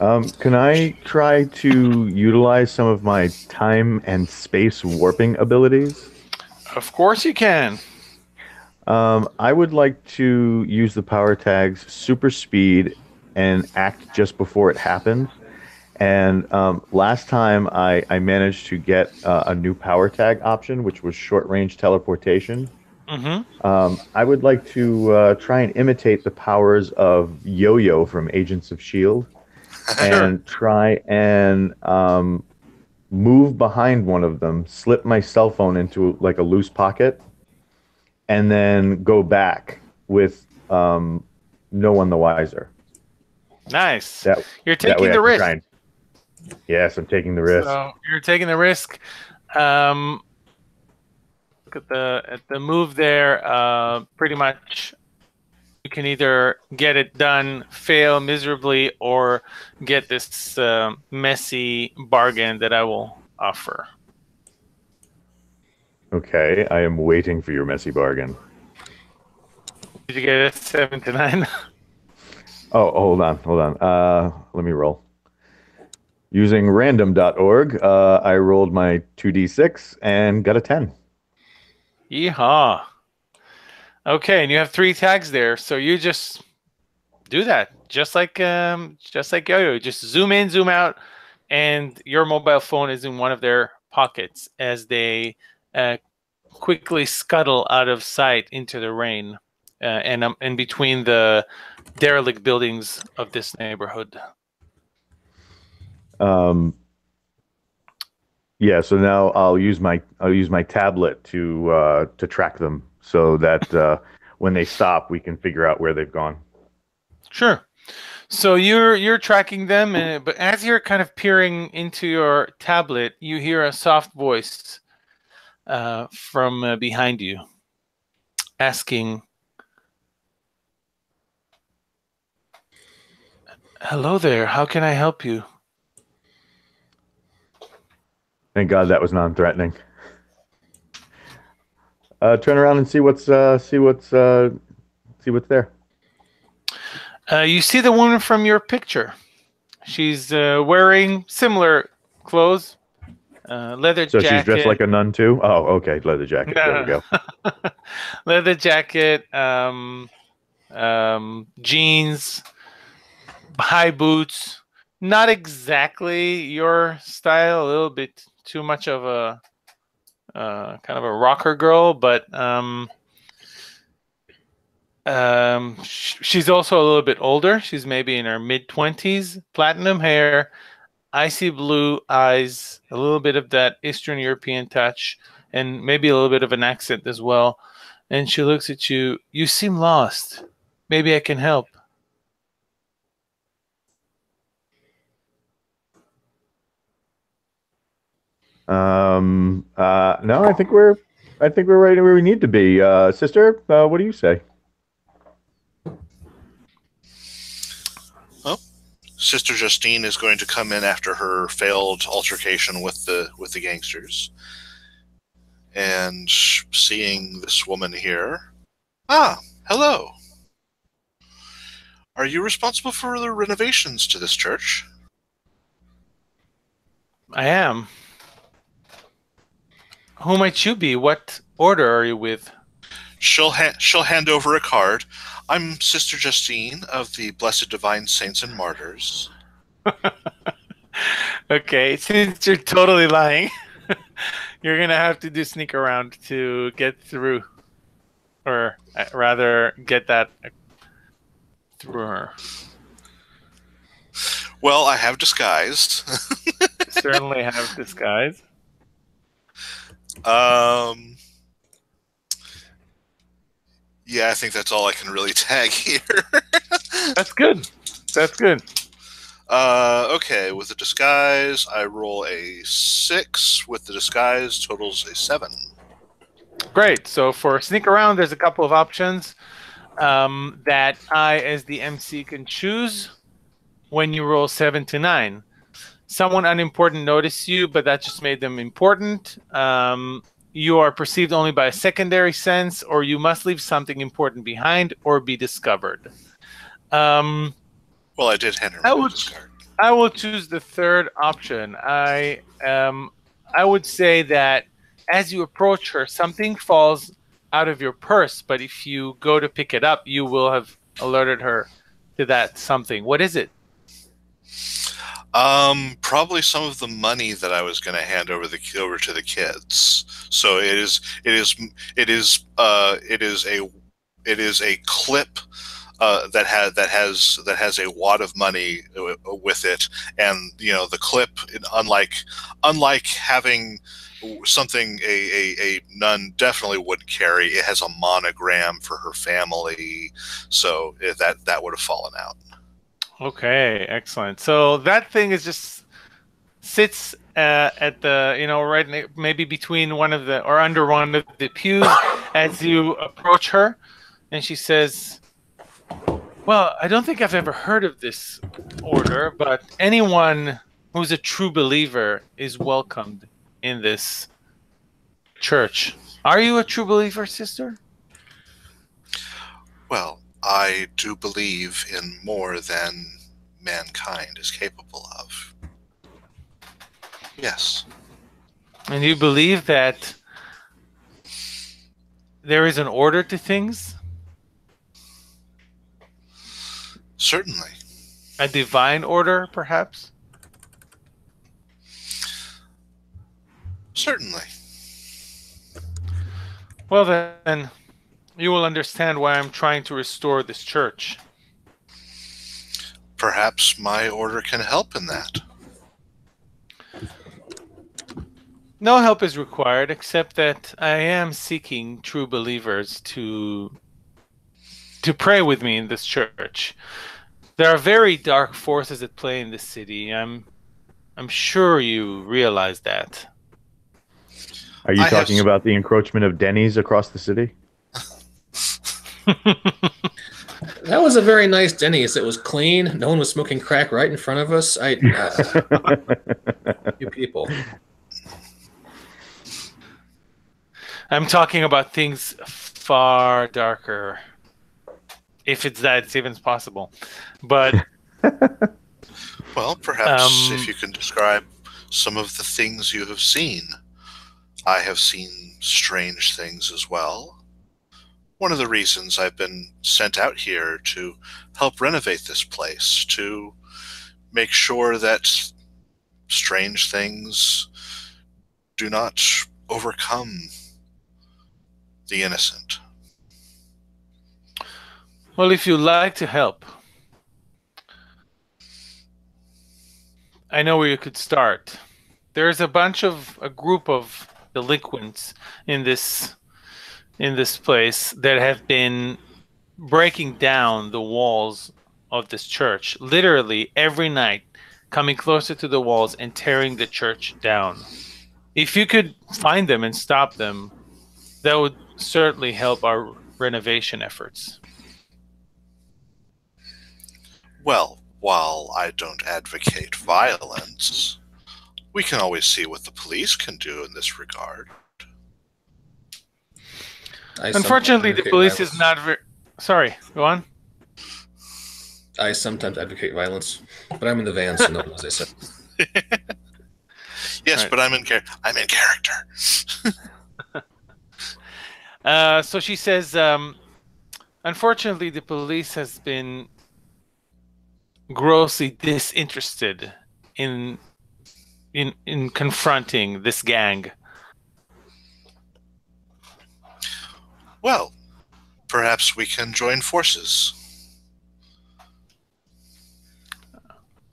[SPEAKER 4] Can I try to utilize some of my time and space warping abilities?
[SPEAKER 2] Of course you can.
[SPEAKER 4] I would like to use the power tags super speed and act just before it happened. And last time I managed to get a new power tag option, which was short range teleportation. I would like to try and imitate the powers of Yo-Yo from Agents of S.H.I.E.L.D. and try and move behind one of them, slip my cell phone into like a loose pocket, and then go back with no one the wiser.
[SPEAKER 2] Nice. You're taking the risk.
[SPEAKER 4] Yes, I'm taking the risk.
[SPEAKER 2] So you're taking the risk. Look at the move there. Pretty much, you can either get it done, fail miserably, or get this messy bargain that I will offer.
[SPEAKER 4] Okay, I am waiting for your messy bargain.
[SPEAKER 2] Did you get it 7 to 9?
[SPEAKER 4] Oh, hold on. Let me roll. Using random.org, I rolled my 2d6 and got a 10.
[SPEAKER 2] Yeehaw. Okay, and you have 3 tags there, so you just do that, just like Yo-Yo. Just zoom in, zoom out, and your mobile phone is in one of their pockets as they quickly scuttle out of sight into the rain, and in between the derelict buildings of this neighborhood.
[SPEAKER 4] Yeah, so now I'll use my tablet to track them so that when they stop, we can figure out where they've gone.
[SPEAKER 2] Sure. So you're tracking them, but as you're kind of peering into your tablet, you hear a soft voice from behind you asking, "Hello there. How can I help you?"
[SPEAKER 4] Thank God that was non-threatening. Turn around and see what's there.
[SPEAKER 2] You see the woman from your picture. She's wearing similar clothes, leather jacket.
[SPEAKER 4] So she's dressed like a nun too? Oh, okay, leather jacket.
[SPEAKER 2] No.
[SPEAKER 4] There we go.
[SPEAKER 2] Leather jacket, jeans, high boots. Not exactly your style. A little bit too much of a kind of a rocker girl, but she's also a little bit older. She's maybe in her mid-20s. Platinum hair, icy blue eyes, a little bit of that Eastern European touch, and maybe a little bit of an accent as well. And she looks at you. "You seem lost. Maybe I can help."
[SPEAKER 4] No, I think we're right where we need to be. Sister, what do you say?
[SPEAKER 3] Sister Justine is going to come in after her failed altercation with the gangsters, and seeing this woman here. Ah, hello. Are you responsible for the renovations to this church?
[SPEAKER 2] I am. Who might you be? What order are you with?
[SPEAKER 3] She'll hand over a card. I'm Sister Justine of the Blessed Divine Saints and Martyrs.
[SPEAKER 2] Okay, since you're totally lying, you're going to have to do sneak around to get through. Or rather, get that through her.
[SPEAKER 3] Well, I have disguised.
[SPEAKER 2] Certainly have disguise.
[SPEAKER 3] Yeah, I think that's all I can really tag here.
[SPEAKER 2] That's good. That's good.
[SPEAKER 3] Okay, with the disguise, I roll a 6. With the disguise, totals a 7.
[SPEAKER 2] Great. So for sneak around, there's a couple of options that I, as the MC, can choose when you roll 7 to 9. Someone unimportant noticed you, but that just made them important. You are perceived only by a secondary sense, or you must leave something important behind or be discovered.
[SPEAKER 3] Well, I did hand her this card.
[SPEAKER 2] I will choose the third option. I would say that as you approach her, something falls out of your purse, but if you go to pick it up, you will have alerted her to that something. What is it?
[SPEAKER 3] Probably some of the money that I was going to hand over to the kids. So it is a clip that has a wad of money with it, and the clip, unlike having something a nun definitely would carry, it has a monogram for her family, so that would have fallen out. Okay,
[SPEAKER 2] excellent. So that thing is just sits at the right maybe between one of the or under one of the pews as you approach her, and she says, "Well, I don't think I've ever heard of this order, but anyone who's a true believer is welcomed in this church. Are you a true believer, sister?"
[SPEAKER 3] Well, I do believe in more than mankind is capable of. Yes.
[SPEAKER 2] And you believe that there is an order to things?
[SPEAKER 3] Certainly.
[SPEAKER 2] A divine order, perhaps?
[SPEAKER 3] Certainly.
[SPEAKER 2] Well, then, you will understand why I'm trying to restore this church.
[SPEAKER 3] Perhaps my order can help in that.
[SPEAKER 2] No help is required, except that I am seeking true believers to pray with me in this church. There are very dark forces at play in this city. I'm sure you realize that.
[SPEAKER 4] Are you talking about the encroachment of Denny's across the city?
[SPEAKER 1] That was a very nice Denny's. It was clean. No one was smoking crack right in front of us. You people.
[SPEAKER 2] I'm talking about things far darker. If it's even possible. But
[SPEAKER 3] well, perhaps if you can describe some of the things you have seen. I have seen strange things as well. One of the reasons I've been sent out here to help renovate this place, to make sure that strange things do not overcome the innocent.
[SPEAKER 2] Well, if you'd like to help, I know where you could start. There's a group of delinquents in this place that have been breaking down the walls of this church, literally every night, coming closer to the walls and tearing the church down. If you could find them and stop them, that would certainly help our renovation efforts.
[SPEAKER 3] Well, while I don't advocate violence, we can always see what the police can do in this regard.
[SPEAKER 2] Unfortunately, the police is not very... Sorry, go on.
[SPEAKER 1] I sometimes advocate violence, but I'm in the van, so no one knows I said.
[SPEAKER 3] Yes,
[SPEAKER 2] Right.
[SPEAKER 3] but I'm in character.
[SPEAKER 2] So she says, unfortunately, the police has been grossly disinterested in confronting this gang.
[SPEAKER 3] Well, perhaps we can join forces.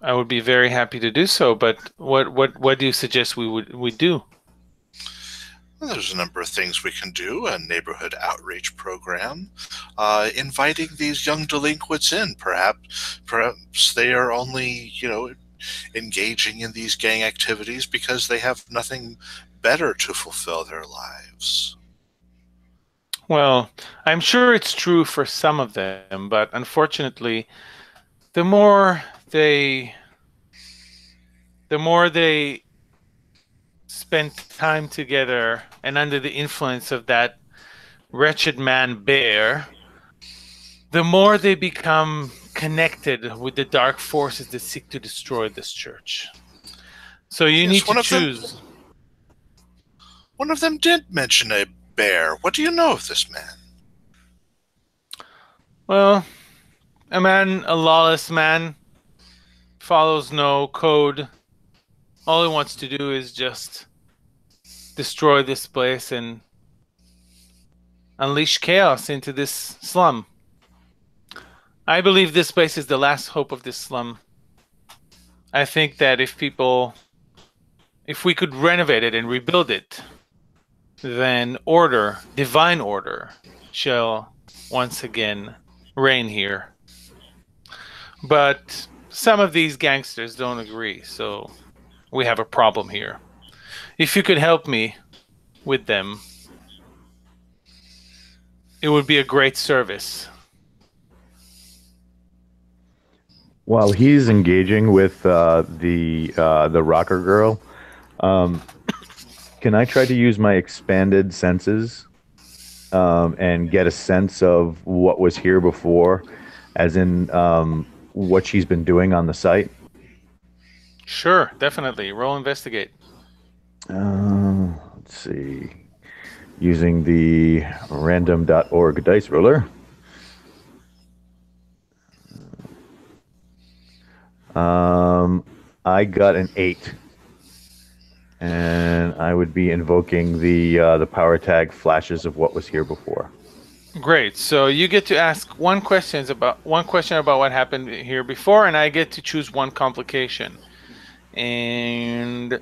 [SPEAKER 2] I would be very happy to do so, but what do you suggest we do?
[SPEAKER 3] Well, there's a number of things we can do. A neighborhood outreach program, inviting these young delinquents in. Perhaps they are only, engaging in these gang activities because they have nothing better to fulfill their lives.
[SPEAKER 2] Well, I'm sure it's true for some of them, but unfortunately, the more they spend time together and under the influence of that wretched man Bear, the more they become connected with the dark forces that seek to destroy this church. So you need to choose.
[SPEAKER 3] One of them did mention a bear. What do you know of this man?
[SPEAKER 2] Well, a lawless man, follows no code. All he wants to do is just destroy this place and unleash chaos into this slum. I believe this place is the last hope of this slum. I think that if we could renovate it and rebuild it, then order, divine order, shall once again reign here. But some of these gangsters don't agree, so we have a problem here. If you could help me with them, it would be a great service.
[SPEAKER 4] While he's engaging with the rocker girl, can I try to use my expanded senses and get a sense of what was here before, as in what she's been doing on the site?
[SPEAKER 2] Sure, definitely. Roll investigate.
[SPEAKER 4] Let's see. Using the random.org dice roller. I got an 8. And I would be invoking the power tag flashes of what was here before.
[SPEAKER 2] Great. So you get to ask one question about what happened here before, and I get to choose one complication. And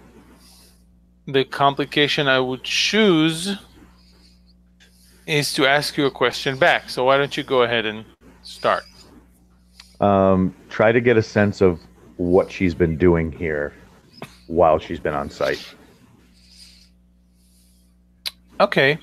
[SPEAKER 2] the complication I would choose is to ask you a question back. So why don't you go ahead and start?
[SPEAKER 4] Try to get a sense of what she's been doing here while she's been on site.
[SPEAKER 2] Okay.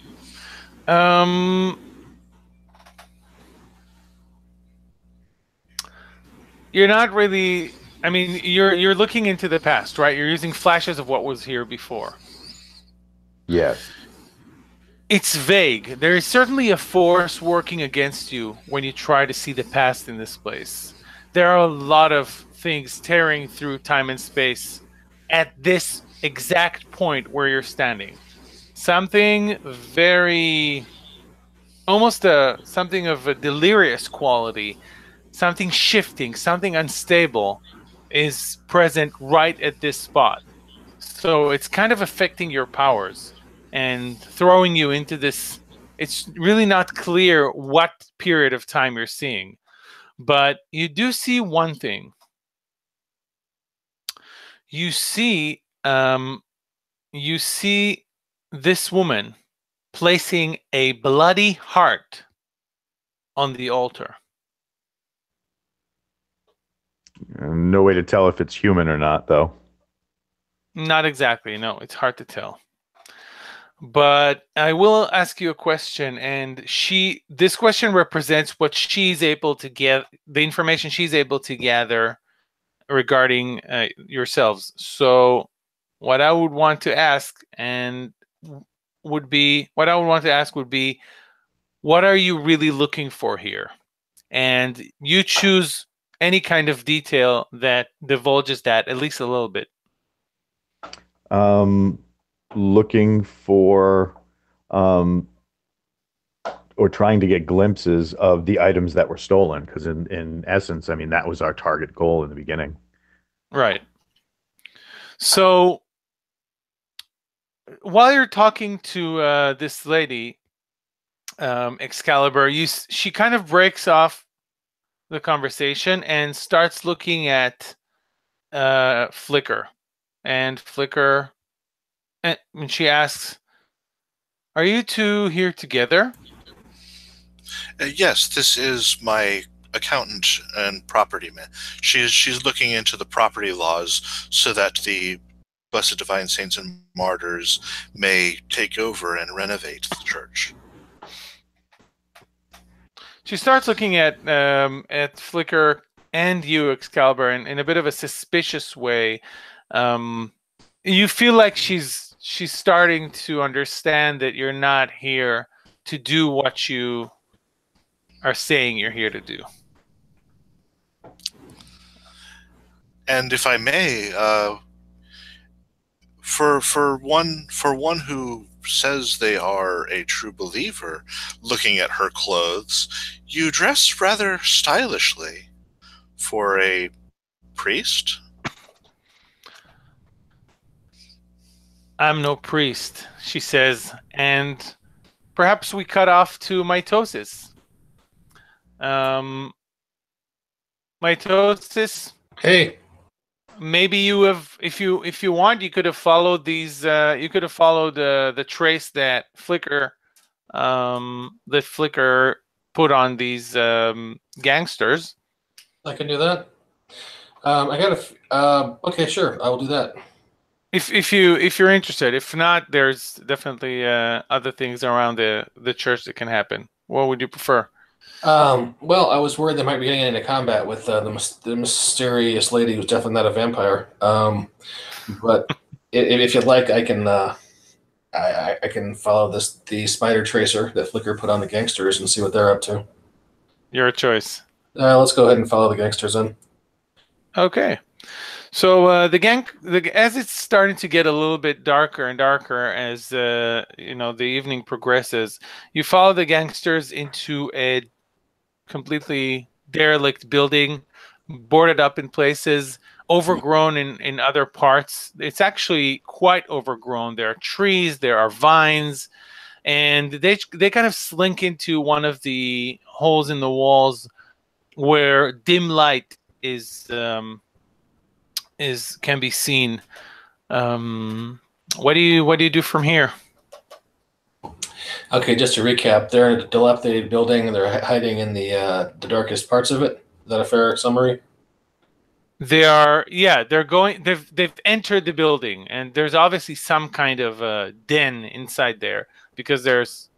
[SPEAKER 2] You're not really... I mean, you're looking into the past, right? You're using flashes of what was here before.
[SPEAKER 4] Yes.
[SPEAKER 2] It's vague. There is certainly a force working against you when you try to see the past in this place. There are a lot of things tearing through time and space at this exact point where you're standing. Something very... almost something of a delirious quality, something shifting, something unstable is present right at this spot. So it's kind of affecting your powers and throwing you into this. It's really not clear what period of time you're seeing, but you do see one thing. You see this woman placing a bloody heart on the altar.
[SPEAKER 4] No way to tell if it's human or not, though.
[SPEAKER 2] Not exactly. No, it's hard to tell. But I will ask you a question, and this question represents what she's able to get, the information she's able to gather regarding yourselves. So what I would want to ask would be, what are you really looking for here? And you choose any kind of detail that divulges that at least a little bit.
[SPEAKER 4] Looking for or trying to get glimpses of the items that were stolen, because in essence, I mean, that was our target goal in the beginning.
[SPEAKER 2] Right. So while you're talking to this lady, Excalibur, she kind of breaks off the conversation and starts looking at Flicker. And Flicker, and she asks, "Are you two here together?"
[SPEAKER 3] Yes, this is my accountant and property man. She's looking into the property laws so that the Blessed Divine Saints and Martyrs may take over and renovate the church.
[SPEAKER 2] She starts looking at Flicker and you, Excalibur, in a bit of a suspicious way. You feel like she's starting to understand that you're not here to do what you are saying you're here to do.
[SPEAKER 3] And if I may, for one who says they are a true believer, looking at her clothes, you dress rather stylishly for a priest.
[SPEAKER 2] I'm no priest, she says, and perhaps we cut off to mitosis. Mitosis.
[SPEAKER 1] Hey.
[SPEAKER 2] Maybe you have, if you want, you could have followed these. You could have followed the trace that Flicker put on these gangsters.
[SPEAKER 1] I can do that. I got okay, sure, I will do that.
[SPEAKER 2] If you're interested. If not, there's definitely other things around the church that can happen. What would you prefer?
[SPEAKER 1] Well, I was worried they might be getting into combat with the mysterious lady who's definitely not a vampire. But if you'd like, I can I can follow the spider tracer that Flicker put on the gangsters and see what they're up to.
[SPEAKER 2] Your choice.
[SPEAKER 1] Let's go ahead and follow the gangsters in.
[SPEAKER 2] Okay. So as it's starting to get a little bit darker and darker as the evening progresses, you follow the gangsters into a completely derelict building, boarded up in places, overgrown in other parts. It's actually quite overgrown. There are trees, there are vines, and they kind of slink into one of the holes in the walls where dim light can be seen. What do you do from here?
[SPEAKER 1] Okay, just to recap, they're in a dilapidated building and they're hiding in the darkest parts of it. Is that a fair summary?
[SPEAKER 2] They're going. They've entered the building, and there's obviously some kind of den inside there because there's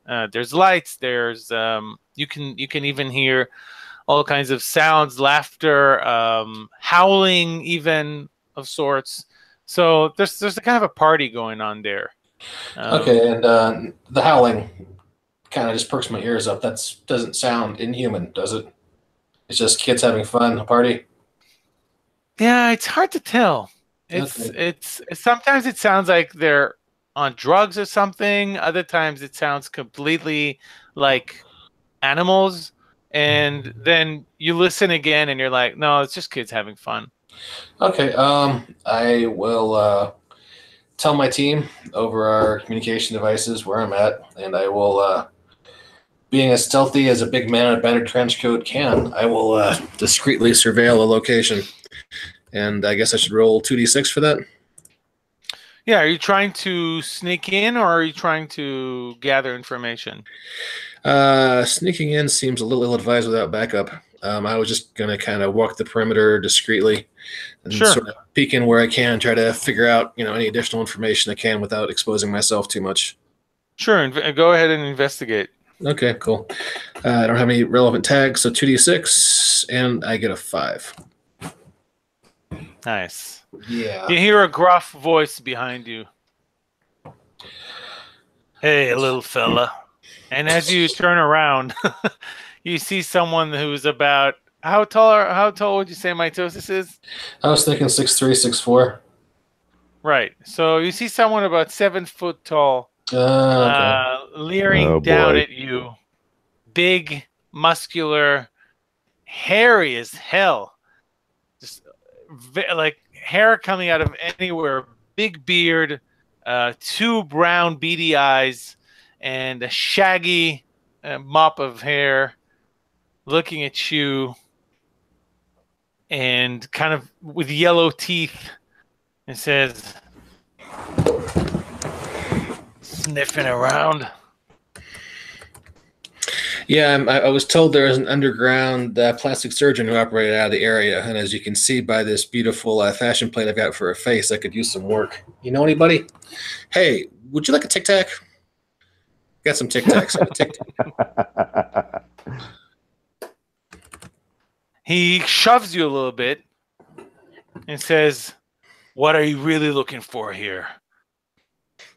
[SPEAKER 2] lights. There's you can even hear all kinds of sounds, laughter, howling, even of sorts. So there's a kind of a party going on there.
[SPEAKER 1] Okay, and the howling kind of just perks my ears up. That doesn't sound inhuman, does it? It's just kids having fun, a party.
[SPEAKER 2] Yeah, it's hard to tell. It's sometimes it sounds like they're on drugs or something. Other times it sounds completely like animals. And then you listen again and you're like, no, it's just kids having fun.
[SPEAKER 1] Okay, I will tell my team over our communication devices where I'm at, and I will, being as stealthy as a big man in a battered trench coat can, I will discreetly surveil a location. And I guess I should roll 2d6 for that?
[SPEAKER 2] Yeah, are you trying to sneak in or are you trying to gather information?
[SPEAKER 1] Sneaking in seems a little ill-advised without backup. I was just going to kind of walk the perimeter discreetly and sort of peek in where I can, try to figure out, any additional information I can without exposing myself too much.
[SPEAKER 2] Sure, go ahead and investigate.
[SPEAKER 1] Okay, cool. I don't have any relevant tags, so 2d6, and I get a 5.
[SPEAKER 2] Nice.
[SPEAKER 1] Yeah.
[SPEAKER 2] You hear a gruff voice behind you. Hey, little fella. And as you turn around, you see someone who's about how tall would you say mitosis is?
[SPEAKER 1] I was thinking 6'3", 6'4".
[SPEAKER 2] Right. So you see someone about 7 foot tall,
[SPEAKER 1] Okay.
[SPEAKER 2] leering
[SPEAKER 4] Oh,
[SPEAKER 2] down
[SPEAKER 4] boy.
[SPEAKER 2] at you. Big, muscular, hairy as hell. Just like hair coming out of anywhere. Big beard, 2 brown beady eyes, and a shaggy mop of hair, looking at you, and kind of with yellow teeth, and says, "Sniffing around."
[SPEAKER 1] Yeah, I was told there was an underground plastic surgeon who operated out of the area, and as you can see by this beautiful fashion plate I've got for a face, I could use some work. You know anybody? Hey, would you like a Tic Tac? Got some Tic Tacs.
[SPEAKER 2] He shoves you a little bit and says, "What are you really looking for here?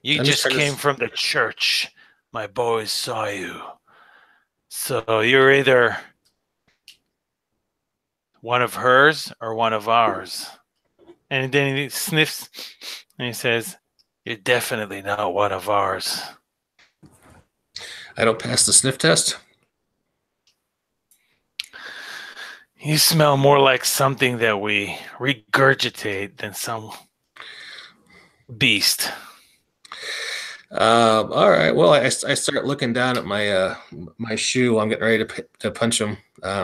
[SPEAKER 2] You
[SPEAKER 1] I'm just
[SPEAKER 2] just
[SPEAKER 1] trying to
[SPEAKER 2] came from the church. My boys saw you. So you're either one of hers or one of ours." And then he sniffs and he says, "You're definitely not one of ours."
[SPEAKER 1] I don't pass the sniff test.
[SPEAKER 2] You smell more like something that we regurgitate than some beast.
[SPEAKER 1] All right. Well, I start looking down at my my shoe. I'm getting ready to punch him.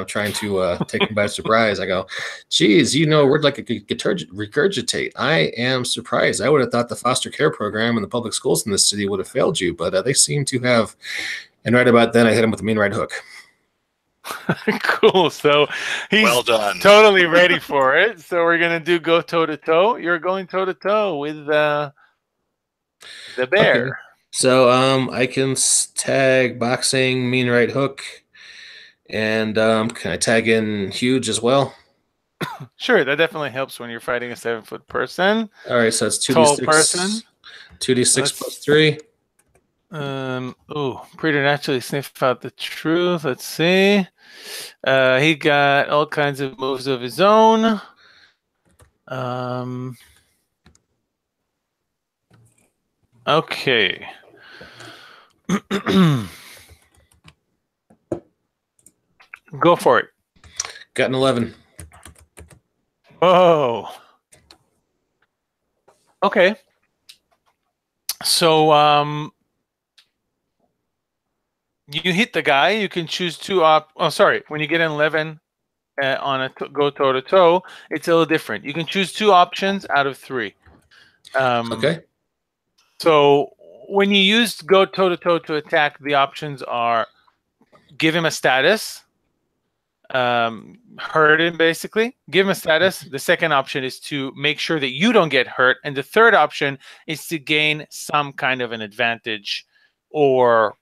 [SPEAKER 1] Trying to take him by surprise. I go, "Geez, you know a word like a regurgitate. I am surprised. I would have thought the foster care program and the public schools in this city would have failed you, but they seem to have." And right about then, I hit him with a mean right hook.
[SPEAKER 2] Cool. So he's
[SPEAKER 3] Well done.
[SPEAKER 2] totally ready for it. So we're gonna go toe to toe. You're going toe to toe with the bear.
[SPEAKER 1] Okay. So I can tag boxing, mean right hook, and can I tag in huge as well?
[SPEAKER 2] Sure, that definitely helps when you're fighting a 7 foot person.
[SPEAKER 1] All right, so it's 2d6.
[SPEAKER 2] Tall person.
[SPEAKER 1] 2d6 plus 3.
[SPEAKER 2] Preternaturally sniff out the truth. Let's see. He got all kinds of moves of his own. Okay. Go for it.
[SPEAKER 1] Got an 11.
[SPEAKER 2] Oh. Okay. So you hit the guy. You can choose two when you get an 11 on a go toe to toe, it's a little different. You can choose 2 options out of 3.
[SPEAKER 1] Okay.
[SPEAKER 2] So when you use go toe to toe to attack, the options are give him a status, hurt him basically, give him a status. The second option is to make sure that you don't get hurt, and the third option is to gain some kind of an advantage or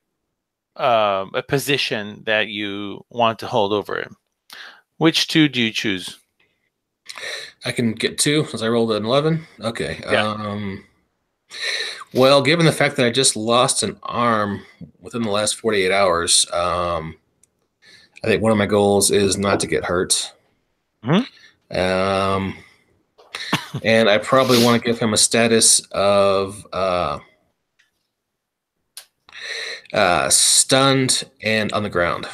[SPEAKER 2] a position that you want to hold over him. Which 2 do you choose?
[SPEAKER 1] I can get 2 because I rolled an 11. Okay.
[SPEAKER 2] Yeah.
[SPEAKER 1] Well, given the fact that I just lost an arm within the last 48 hours, I think one of my goals is not to get hurt. And I probably want to give him a status of stunned and on the ground.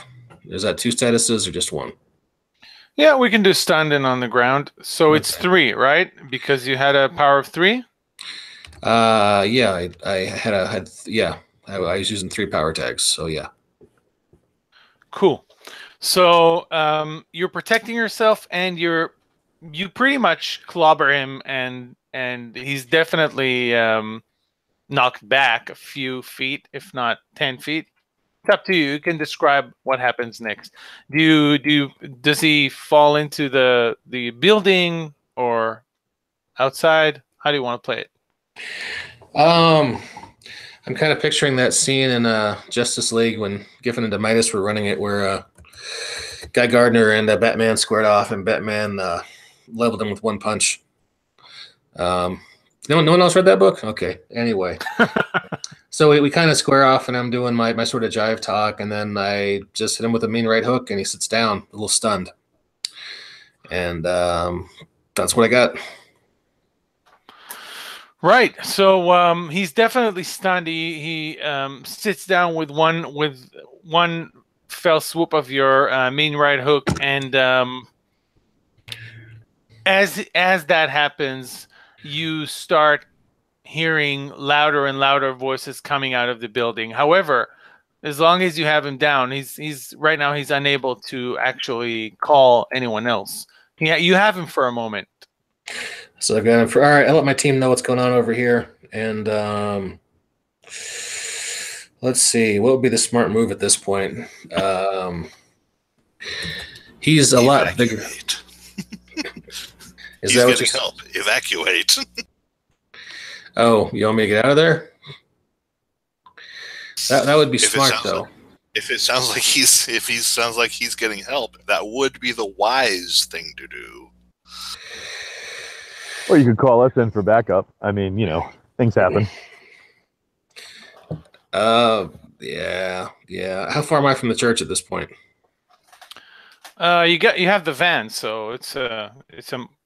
[SPEAKER 1] Is that 2 statuses or just 1?
[SPEAKER 2] Yeah, we can do stunned and on the ground. So it's 3, right? Because you had a power of 3?
[SPEAKER 1] Yeah, I was using 3 power tags, so yeah.
[SPEAKER 2] Cool. So you're protecting yourself, and you pretty much clobber him, and he's definitely knocked back a few feet, if not 10 feet. It's up to you. You can describe what happens next. Does he fall into the building or outside? How do you want to play it?
[SPEAKER 1] I'm kind of picturing that scene in Justice League when Giffen and Demetrius were running it, where Guy Gardner and Batman squared off, and Batman leveled him with 1 punch. No one else read that book? Okay. Anyway, so we kind of square off, and I'm doing my sort of jive talk, and then I just hit him with a mean right hook, and he sits down, a little stunned, and that's what I got.
[SPEAKER 2] Right. So he's definitely stunned. He sits down with one fell swoop of your mean right hook, and as that happens, you start hearing louder and louder voices coming out of the building. However, as long as you have him down, he's right now he's unable to actually call anyone else. Yeah, you have him for a moment.
[SPEAKER 1] So I've got him for all right. I'll let my team know what's going on over here, and let's see what would be the smart move at this point. He's a lot bigger. Is
[SPEAKER 3] He's
[SPEAKER 1] that what
[SPEAKER 3] getting help? Evacuate.
[SPEAKER 1] Oh, you want me to get out of there? That would be smart, though.
[SPEAKER 3] If he sounds like he's getting help, that would be the wise thing to do.
[SPEAKER 4] Or you could call us in for backup. I mean, things happen.
[SPEAKER 1] Yeah. How far am I from the church at this point?
[SPEAKER 2] You have the van, so it's a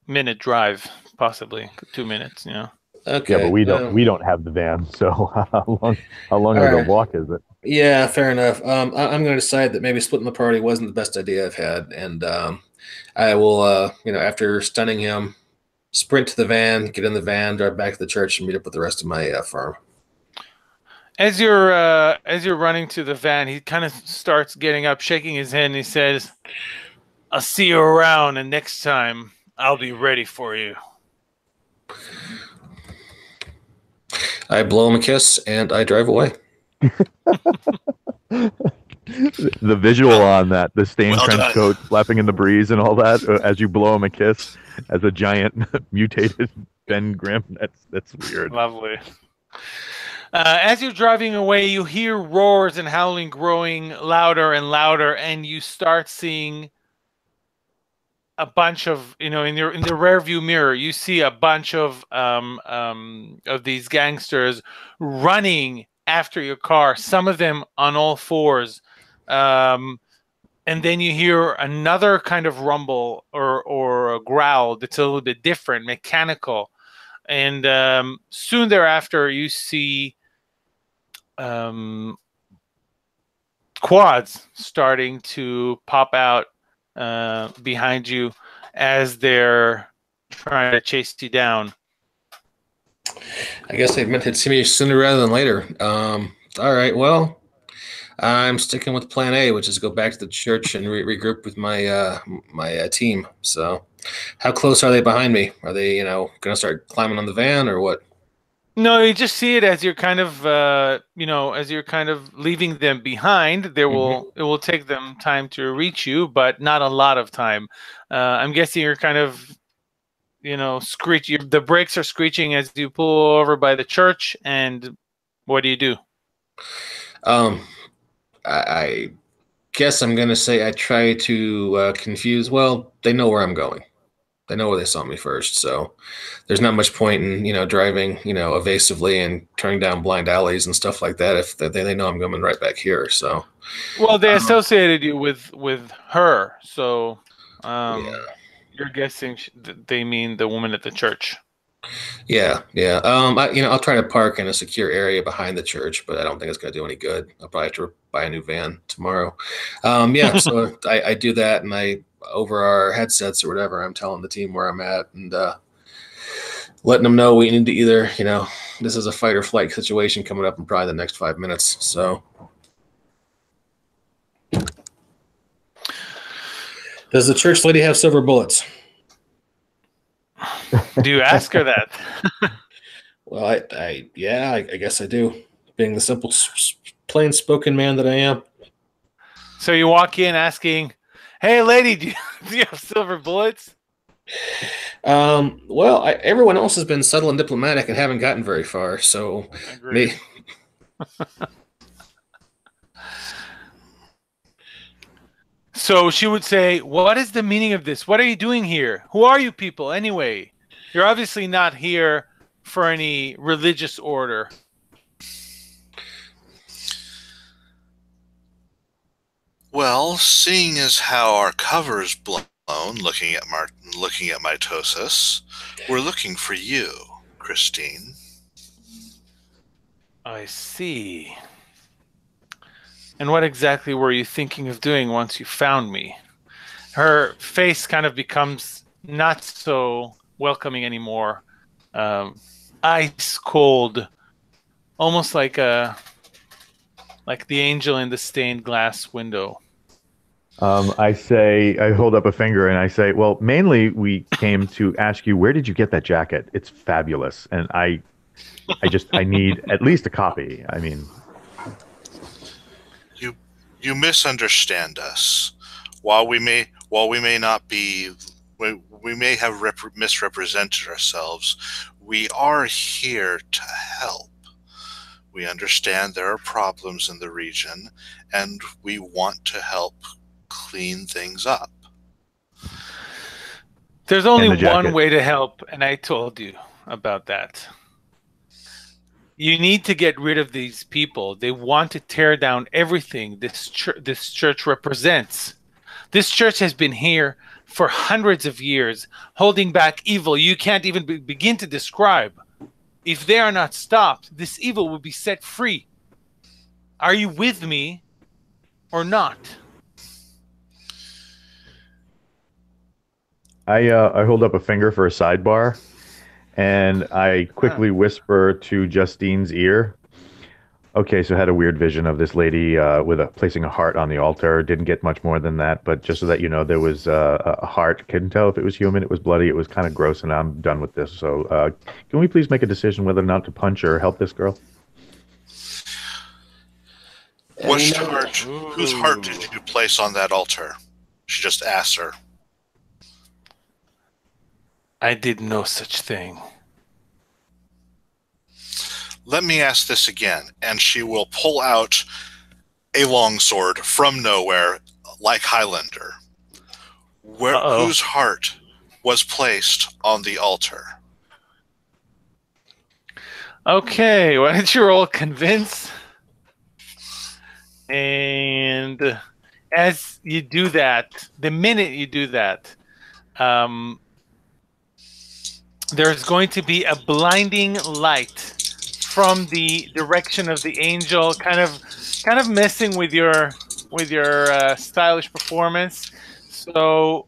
[SPEAKER 2] minute drive, possibly 2 minutes.
[SPEAKER 1] Okay.
[SPEAKER 4] Yeah, but we don't have the van. So how long of a walk is it?
[SPEAKER 1] Yeah, fair enough. I'm going to decide that maybe splitting the party wasn't the best idea I've had, and I will, after stunning him, sprint to the van, get in the van, drive back to the church, and meet up with the rest of my farm.
[SPEAKER 2] As you're running to the van, he kind of starts getting up, shaking his head, and he says, "I'll see you around, and next time I'll be ready for you."
[SPEAKER 1] I blow him a kiss, and I drive away.
[SPEAKER 4] The visual on that, the stained trench coat flapping in the breeze and all that, as you blow him a kiss as a giant mutated Ben Grimm, that's weird.
[SPEAKER 2] Lovely. As you're driving away, you hear roars and howling growing louder and louder, and you start seeing a bunch of, in the rear view mirror, you see a bunch of these gangsters running after your car, some of them on all fours. And then you hear another kind of rumble or a growl that's a little bit different, mechanical. And soon thereafter, you see quads starting to pop out behind you as they're trying to chase you down.
[SPEAKER 1] I guess they meant to see me sooner rather than later. All right, well, I'm sticking with plan A, which is go back to the church and regroup with my my team. So how close are they behind me? Are they, going to start climbing on the van or what?
[SPEAKER 2] No, you just see it as you're kind of, as you're kind of leaving them behind. It will take them time to reach you, but not a lot of time. I'm guessing you're kind of, screech. The brakes are screeching as you pull over by the church. And what do?
[SPEAKER 1] I guess I'm going to say I try to confuse. Well, they know where I'm going. They know where they saw me first. So there's not much point in, driving, evasively and turning down blind alleys and stuff like that if they know I'm coming right back here. So,
[SPEAKER 2] well, they associated you with her. So you're guessing they mean the woman at the church.
[SPEAKER 1] Yeah. I'll try to park in a secure area behind the church, but I don't think it's going to do any good. I'll probably have to buy a new van tomorrow. So I do that, and I, over our headsets or whatever, I'm telling the team where I'm at and letting them know we need to either, this is a fight or flight situation coming up in probably the next 5 minutes. So does the church lady have silver bullets?
[SPEAKER 2] Do you ask her that?
[SPEAKER 1] Well, I guess I do, being the simple, plain spoken man that I am.
[SPEAKER 2] So you walk in asking, "Hey, lady, do you have silver bullets?"
[SPEAKER 1] Well, everyone else has been subtle and diplomatic and haven't gotten very far. So me.
[SPEAKER 2] So she would say, "What is the meaning of this? What are you doing here? Who are you people anyway?" You're obviously not here for any religious order.
[SPEAKER 3] Well, seeing as how our cover's blown, looking at mitosis, we're looking for you, Christine.
[SPEAKER 2] I see. And what exactly were you thinking of doing once you found me? Her face kind of becomes not so welcoming anymore. Ice cold, almost like the angel in the stained glass window.
[SPEAKER 4] I hold up a finger and I say, well, mainly we came to ask you, where did you get that jacket? It's fabulous. And I need at least a copy. I mean,
[SPEAKER 3] you misunderstand us. While we may not be, we may have misrepresented ourselves, we are here to help. We understand there are problems in the region, and we want to help clean things up.
[SPEAKER 2] There's only one way to help, and I told you about that. You need to get rid of these people. They want to tear down everything this church represents. This church has been here for hundreds of years, holding back evil you can't even begin to describe. If they are not stopped, this evil will be set free. Are you with me or not?
[SPEAKER 4] I hold up a finger for a sidebar, and I quickly whisper to Justine's ear. Okay, so I had a weird vision of this lady placing a heart on the altar. Didn't get much more than that, but just so that you know, there was a heart. Couldn't tell if it was human. It was bloody. It was kind of gross, and I'm done with this. So can we please make a decision whether or not to punch or help this girl?
[SPEAKER 3] Whose heart did you place on that altar? She just asked her.
[SPEAKER 2] I did no such thing.
[SPEAKER 3] Let me ask this again, and she will pull out a longsword from nowhere, like Highlander. Whose heart was placed on the altar?
[SPEAKER 2] Okay, why don't you roll convince? And as you do that, the minute you do that, there's going to be a blinding light from the direction of the angel, kind of messing with your stylish performance. So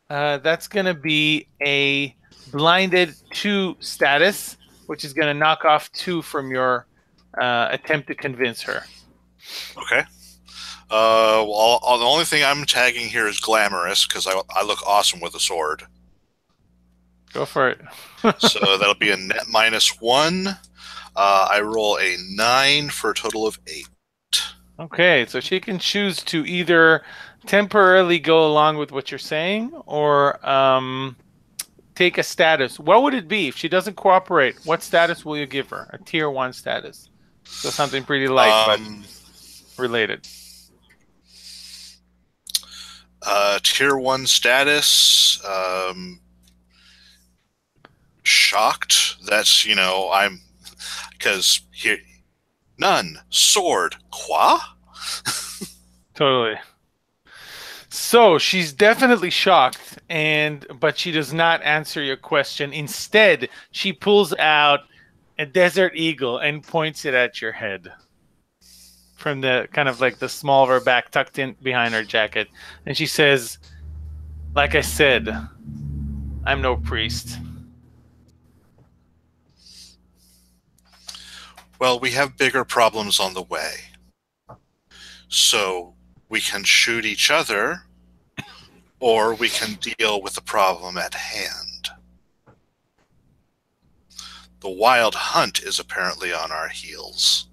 [SPEAKER 2] that's going to be a blinded 2 status, which is going to knock off 2 from your attempt to convince her.
[SPEAKER 3] Okay. Well, the only thing I'm tagging here is glamorous, because I look awesome with a sword.
[SPEAKER 2] Go for it.
[SPEAKER 3] So that'll be a net -1. I roll a 9 for a total of 8.
[SPEAKER 2] Okay, so she can choose to either temporarily go along with what you're saying or take a status. What would it be if she doesn't cooperate? What status will you give her? A tier 1 status. So something pretty light but related.
[SPEAKER 3] Tier 1 status. Shocked. That's, I'm... Because here... None. Sword. Quoi?
[SPEAKER 2] Totally. So she's definitely shocked, but she does not answer your question. Instead, she pulls out a Desert Eagle and points it at your head from the kind of like the small of her back, tucked in behind her jacket. And she says, like I said, I'm no priest.
[SPEAKER 3] Well, we have bigger problems on the way. So we can shoot each other, or we can deal with the problem at hand. The Wild Hunt is apparently on our heels.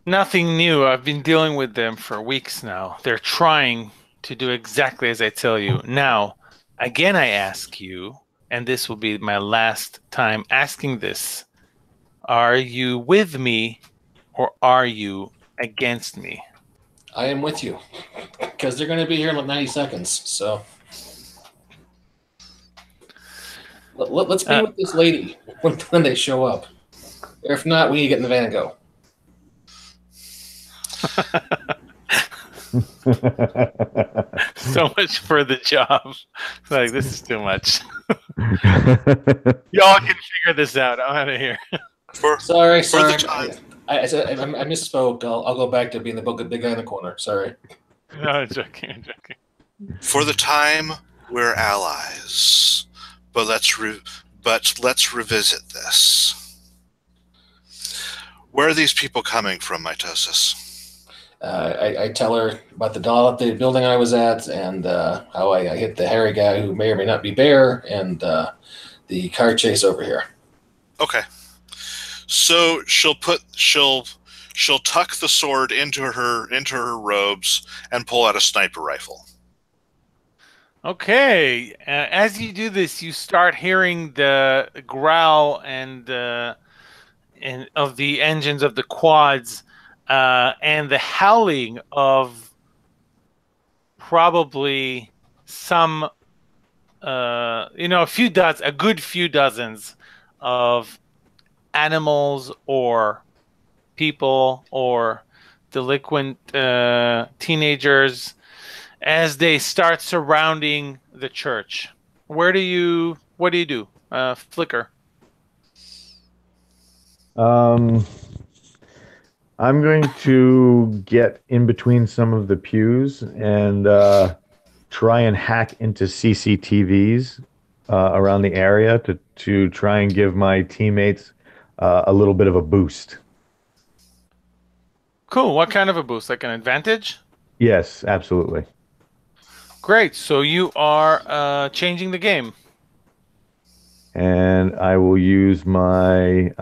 [SPEAKER 2] Nothing new. I've been dealing with them for weeks now. They're trying to do exactly as I tell you. Now, again, I ask you, and this will be my last time asking this, are you with me or are you against me?
[SPEAKER 1] I am with you, because they're going to be here in like 90 seconds, so... Let's be with this lady when they show up. If not, we need to get in the van and go.
[SPEAKER 2] So much for the job. It's like, this is too much. Y'all can figure this out. I'm out of here.
[SPEAKER 1] Sorry.
[SPEAKER 3] the time.
[SPEAKER 1] I misspoke. I'll go back to being the big guy in the corner. Sorry.
[SPEAKER 2] No, I'm joking.
[SPEAKER 3] For the time, we're allies, but let's revisit this. Where are these people coming from, Mitosis?
[SPEAKER 1] I tell her about the doll at the building I was at, and how I hit the hairy guy who may or may not be Bear, and the car chase over here.
[SPEAKER 3] Okay. So she'll tuck the sword into her robes and pull out a sniper rifle.
[SPEAKER 2] Okay. As you do this, you start hearing the growl and of the engines of the quads, and the howling of probably some, a good few dozens of animals or people or delinquent teenagers as they start surrounding the church. What do you do, Flicker?
[SPEAKER 4] I'm going to get in between some of the pews and try and hack into CCTVs around the area to try and give my teammates a little bit of a boost.
[SPEAKER 2] Cool. What kind of a boost? Like an advantage?
[SPEAKER 4] Yes, absolutely.
[SPEAKER 2] Great. So you are changing the game.
[SPEAKER 4] And I will use my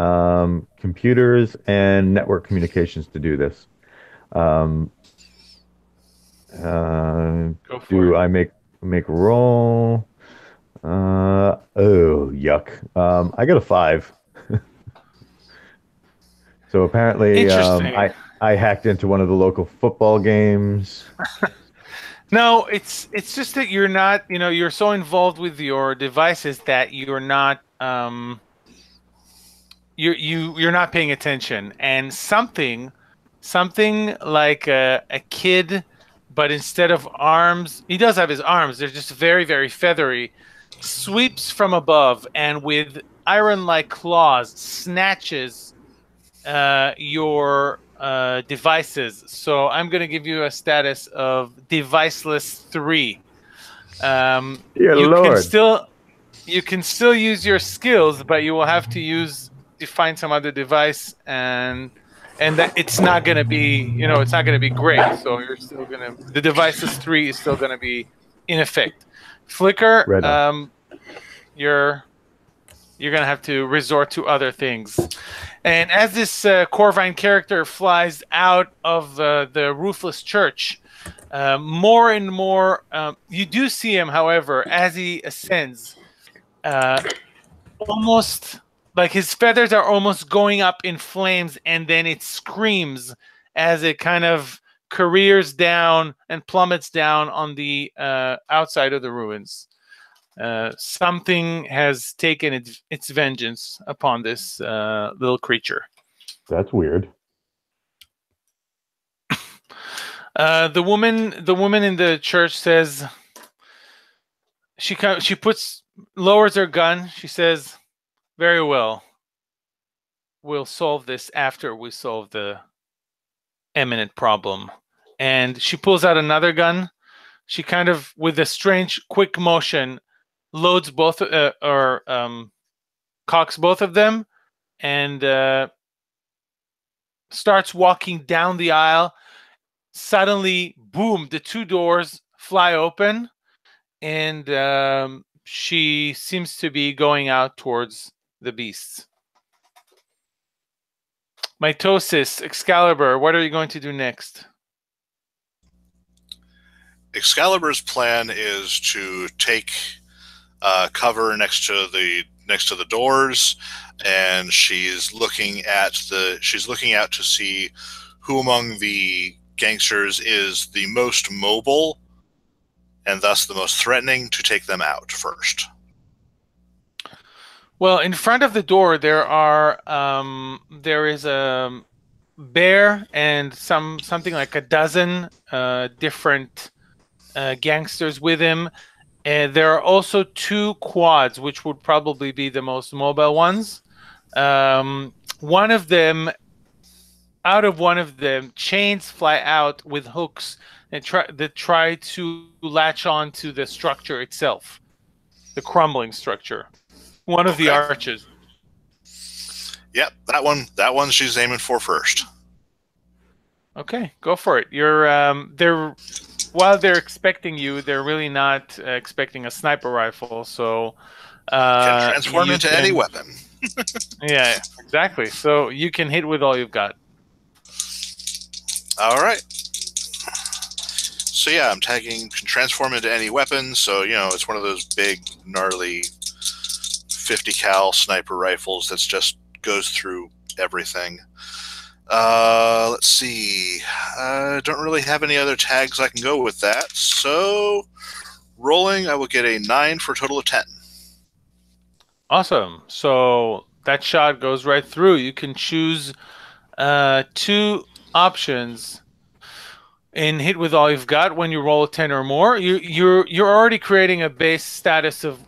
[SPEAKER 4] computers and network communications to do this.
[SPEAKER 2] Go for
[SPEAKER 4] Do
[SPEAKER 2] it.
[SPEAKER 4] I make a roll? Oh, yuck. I got a 5. So apparently
[SPEAKER 2] Interesting.
[SPEAKER 4] I hacked into one of the local football games.
[SPEAKER 2] No, it's just that you're not, you're so involved with your devices that you're not you're not paying attention, and something like a kid, but instead of arms, he does have his arms, they're just very, very feathery, sweeps from above and with iron-like claws snatches your devices. So I'm going to give you a status of deviceless 3.
[SPEAKER 4] Dear Lord.
[SPEAKER 2] You can still use your skills, but you will have to find some other device, and that it's not going to be, it's not going to be great. So the deviceless 3 is still going to be in effect. Flicker,
[SPEAKER 4] Right
[SPEAKER 2] you're going to have to resort to other things. And as this Corvine character flies out of the roofless church, more and more, you do see him, however, as he ascends, almost like his feathers are almost going up in flames, and then it screams as it kind of careers down and plummets down on the outside of the ruins. Something has taken its vengeance upon this little creature.
[SPEAKER 4] That's weird.
[SPEAKER 2] The woman in the church says, she lowers her gun. She says, "Very well. We'll solve this after we solve the imminent problem." And she pulls out another gun. She kind of, with a strange, quick motion, loads both cocks both of them, and starts walking down the aisle. Suddenly, boom, the 2 doors fly open, and she seems to be going out towards the beasts. Mitosis, Excalibur, what are you going to do next?
[SPEAKER 3] Excalibur's plan is to take cover next to the doors, and she's looking out to see who among the gangsters is the most mobile and thus the most threatening to take them out first.
[SPEAKER 2] Well, in front of the door there is a bear and something like a dozen different gangsters with him. And there are also 2 quads, which would probably be the most mobile ones. One of them, chains fly out with hooks and try to latch on to the structure itself, the crumbling structure. One of the arches.
[SPEAKER 3] Yep, that one she's aiming for first.
[SPEAKER 2] Okay, go for it. While they're expecting you, they're really not expecting a sniper rifle, so
[SPEAKER 3] Can transform into any weapon.
[SPEAKER 2] Yeah, exactly. So you can hit with all you've got.
[SPEAKER 3] All right. So yeah, I'm tagging can transform into any weapon. So it's one of those big, gnarly 50 cal sniper rifles that's just goes through everything. Let's see. I don't really have any other tags I can go with that. So rolling, I will get a 9 for a total of 10.
[SPEAKER 2] Awesome. So that shot goes right through. You can choose 2 options in hit with all you've got. When you roll a 10 or more, you're already creating a base status of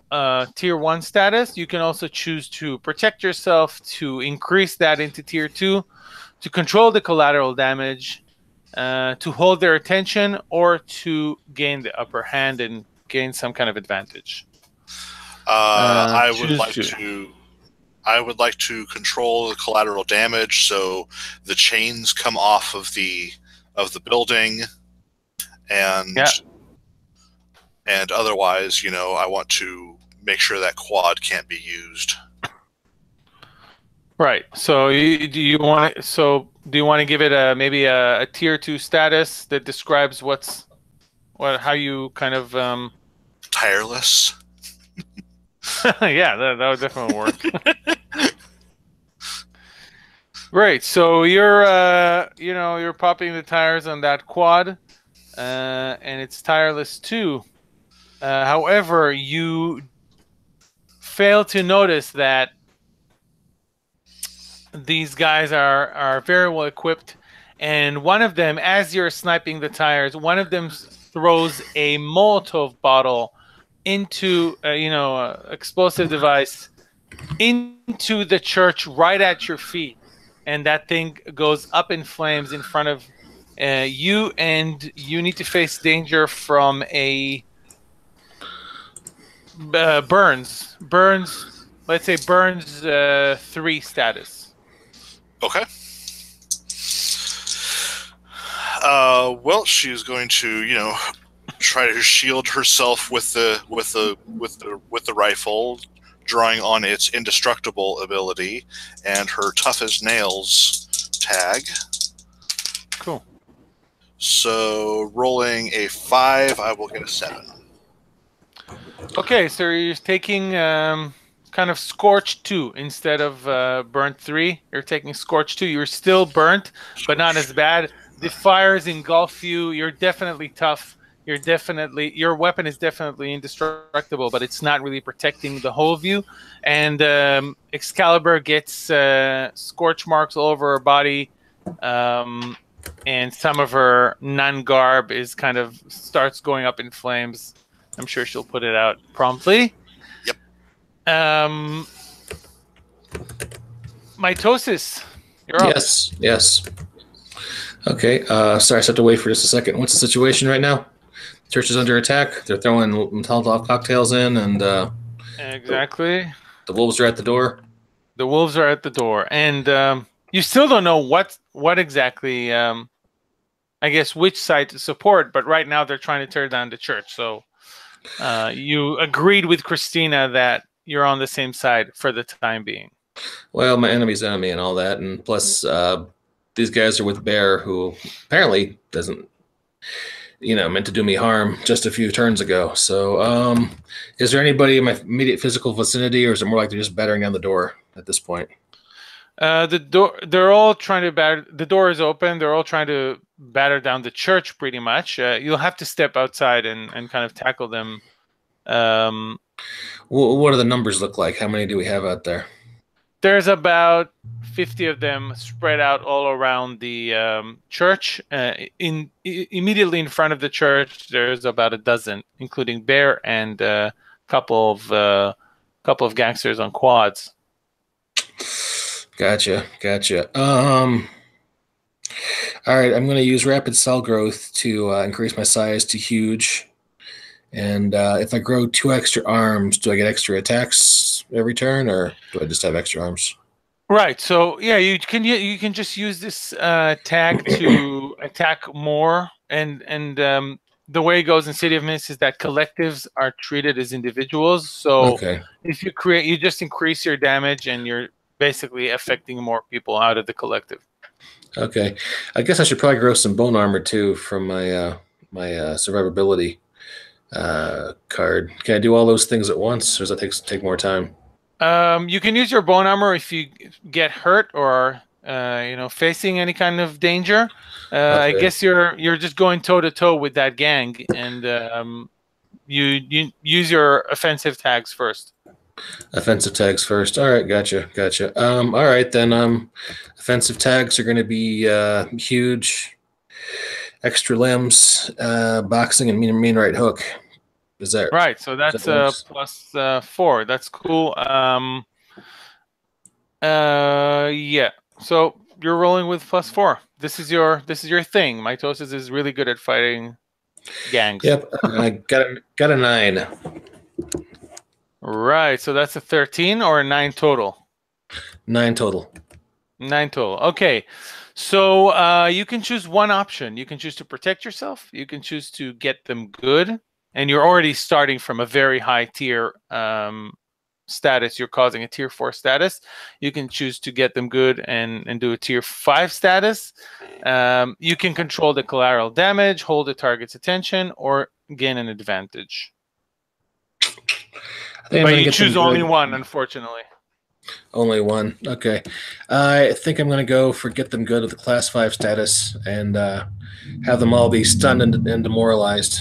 [SPEAKER 2] tier 1 status. You can also choose to protect yourself, to increase that into tier 2, to control the collateral damage, to hold their attention, or to gain the upper hand and gain some kind of advantage.
[SPEAKER 3] I would like to control the collateral damage, so the chains come off of the building, and otherwise, I want to make sure that quad can't be used.
[SPEAKER 2] Right. So do you want to give it maybe a tier 2 status that describes how you kind of
[SPEAKER 3] tireless?
[SPEAKER 2] Yeah, that would definitely work. Right. So you're popping the tires on that quad, and it's tireless too. However, you fail to notice that these guys are very well equipped, and one of them, as you're sniping the tires, one of them throws a Molotov bottle into explosive device into the church right at your feet, and that thing goes up in flames in front of you, and you need to face danger from a burns. Let's say burns 3 status.
[SPEAKER 3] Okay. Well, she's going to, try to shield herself with the rifle, drawing on its indestructible ability and her tough as nails tag.
[SPEAKER 2] Cool.
[SPEAKER 3] So rolling a 5, I will get a 7.
[SPEAKER 2] Okay, so you're taking kind of scorched 2 instead of burnt 3. You're taking scorched 2. You're still burnt, but not as bad. The fires engulf you. You're definitely tough. Your weapon is definitely indestructible, but it's not really protecting the whole of you. And Excalibur gets scorch marks all over her body, and some of her non-garb starts going up in flames. I'm sure she'll put it out promptly.
[SPEAKER 3] Yep.
[SPEAKER 2] Mitosis, you're up.
[SPEAKER 1] Yes. Okay. Sorry, I just have to wait for just a second. What's the situation right now? Church is under attack. They're throwing Molotov cocktails in, and
[SPEAKER 2] exactly.
[SPEAKER 1] The wolves are at the door.
[SPEAKER 2] The wolves are at the door, and you still don't know what exactly. I guess which side to support, but right now they're trying to tear down the church. So you agreed with Christina that you're on the same side for the time being.
[SPEAKER 1] Well, my enemy's enemy and all that, and plus these guys are with Bear, who apparently doesn't, meant to do me harm just a few turns ago. So is there anybody in my immediate physical vicinity, or is it more like they're just battering down the door at this point?
[SPEAKER 2] The door, they're all trying to batter. The door is open. They're all trying to batter down the church pretty much. You'll have to step outside and kind of tackle them
[SPEAKER 1] What do the numbers look like? How many do we have out there?
[SPEAKER 2] There's about 50 of them spread out all around the church. Immediately in front of the church, there's about a dozen, including Bear and a couple of gangsters on quads.
[SPEAKER 1] Gotcha. All right, I'm going to use rapid cell growth to increase my size to huge. And if I grow 2 extra arms, do I get extra attacks every turn, or do I just have extra arms?
[SPEAKER 2] Right. So yeah, you can just use this tag to attack more, and the way it goes in City of Mist is that collectives are treated as individuals. So
[SPEAKER 1] Okay.
[SPEAKER 2] if you just increase your damage, and you're basically affecting more people out of the collective.
[SPEAKER 1] Okay. I guess I should probably grow some bone armor too from my survivability card. Can I do all those things at once, or does that take more time?
[SPEAKER 2] You can use your bone armor if you get hurt or facing any kind of danger. I
[SPEAKER 1] Okay.
[SPEAKER 2] guess you're just going toe to toe with that gang, and you use your offensive tags first.
[SPEAKER 1] Offensive tags first. All right, gotcha. All right, then. Offensive tags are going to be huge, extra limbs, boxing, and mean right hook. Is that
[SPEAKER 2] right? So that's plus 4. That's cool. Yeah. So you're rolling with plus 4. This is your thing. Mitosis is really good at fighting gangs.
[SPEAKER 1] Yep. I got a 9.
[SPEAKER 2] Right. So that's a 13 or a 9 total.
[SPEAKER 1] 9 total.
[SPEAKER 2] 9 total. Okay. So you can choose one option. You can choose to protect yourself. You can choose to get them good. And you're already starting from a very high tier status. You're causing a tier 4 status. You can choose to get them good and do a tier 5 status. You can control the collateral damage, hold the target's attention, or gain an advantage. But you choose only one, unfortunately.
[SPEAKER 1] Only one. Okay. I think I'm going to go for get them good with the class 5 status and have them all be stunned and demoralized.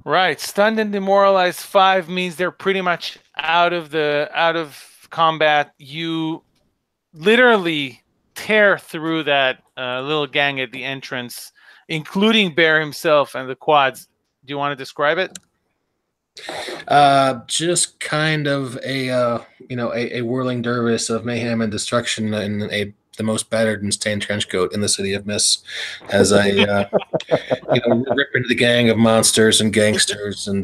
[SPEAKER 2] Right. Stunned and demoralized 5 means they're pretty much out of combat. You literally tear through that little gang at the entrance, including Bear himself and the quads. Do you want to describe it?
[SPEAKER 1] Just kind of a whirling dervish of mayhem and destruction in the most battered and stained trench coat in the City of Mist, as I rip into the gang of monsters and gangsters, and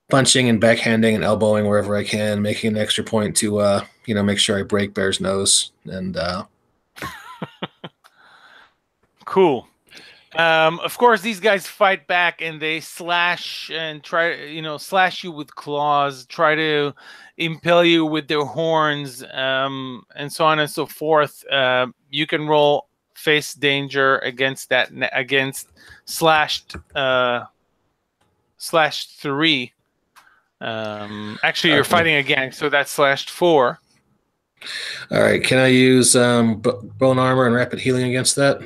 [SPEAKER 1] punching and backhanding and elbowing wherever I can, making an extra point to make sure I break Bear's nose. And
[SPEAKER 2] cool. Of course, these guys fight back and they slash and try, slash you with claws, try to impale you with their horns, and so on and so forth. You can roll face danger against slashed 3. Actually, you're fighting a gang, so that's slashed 4.
[SPEAKER 1] All right, can I use bone armor and rapid healing against that?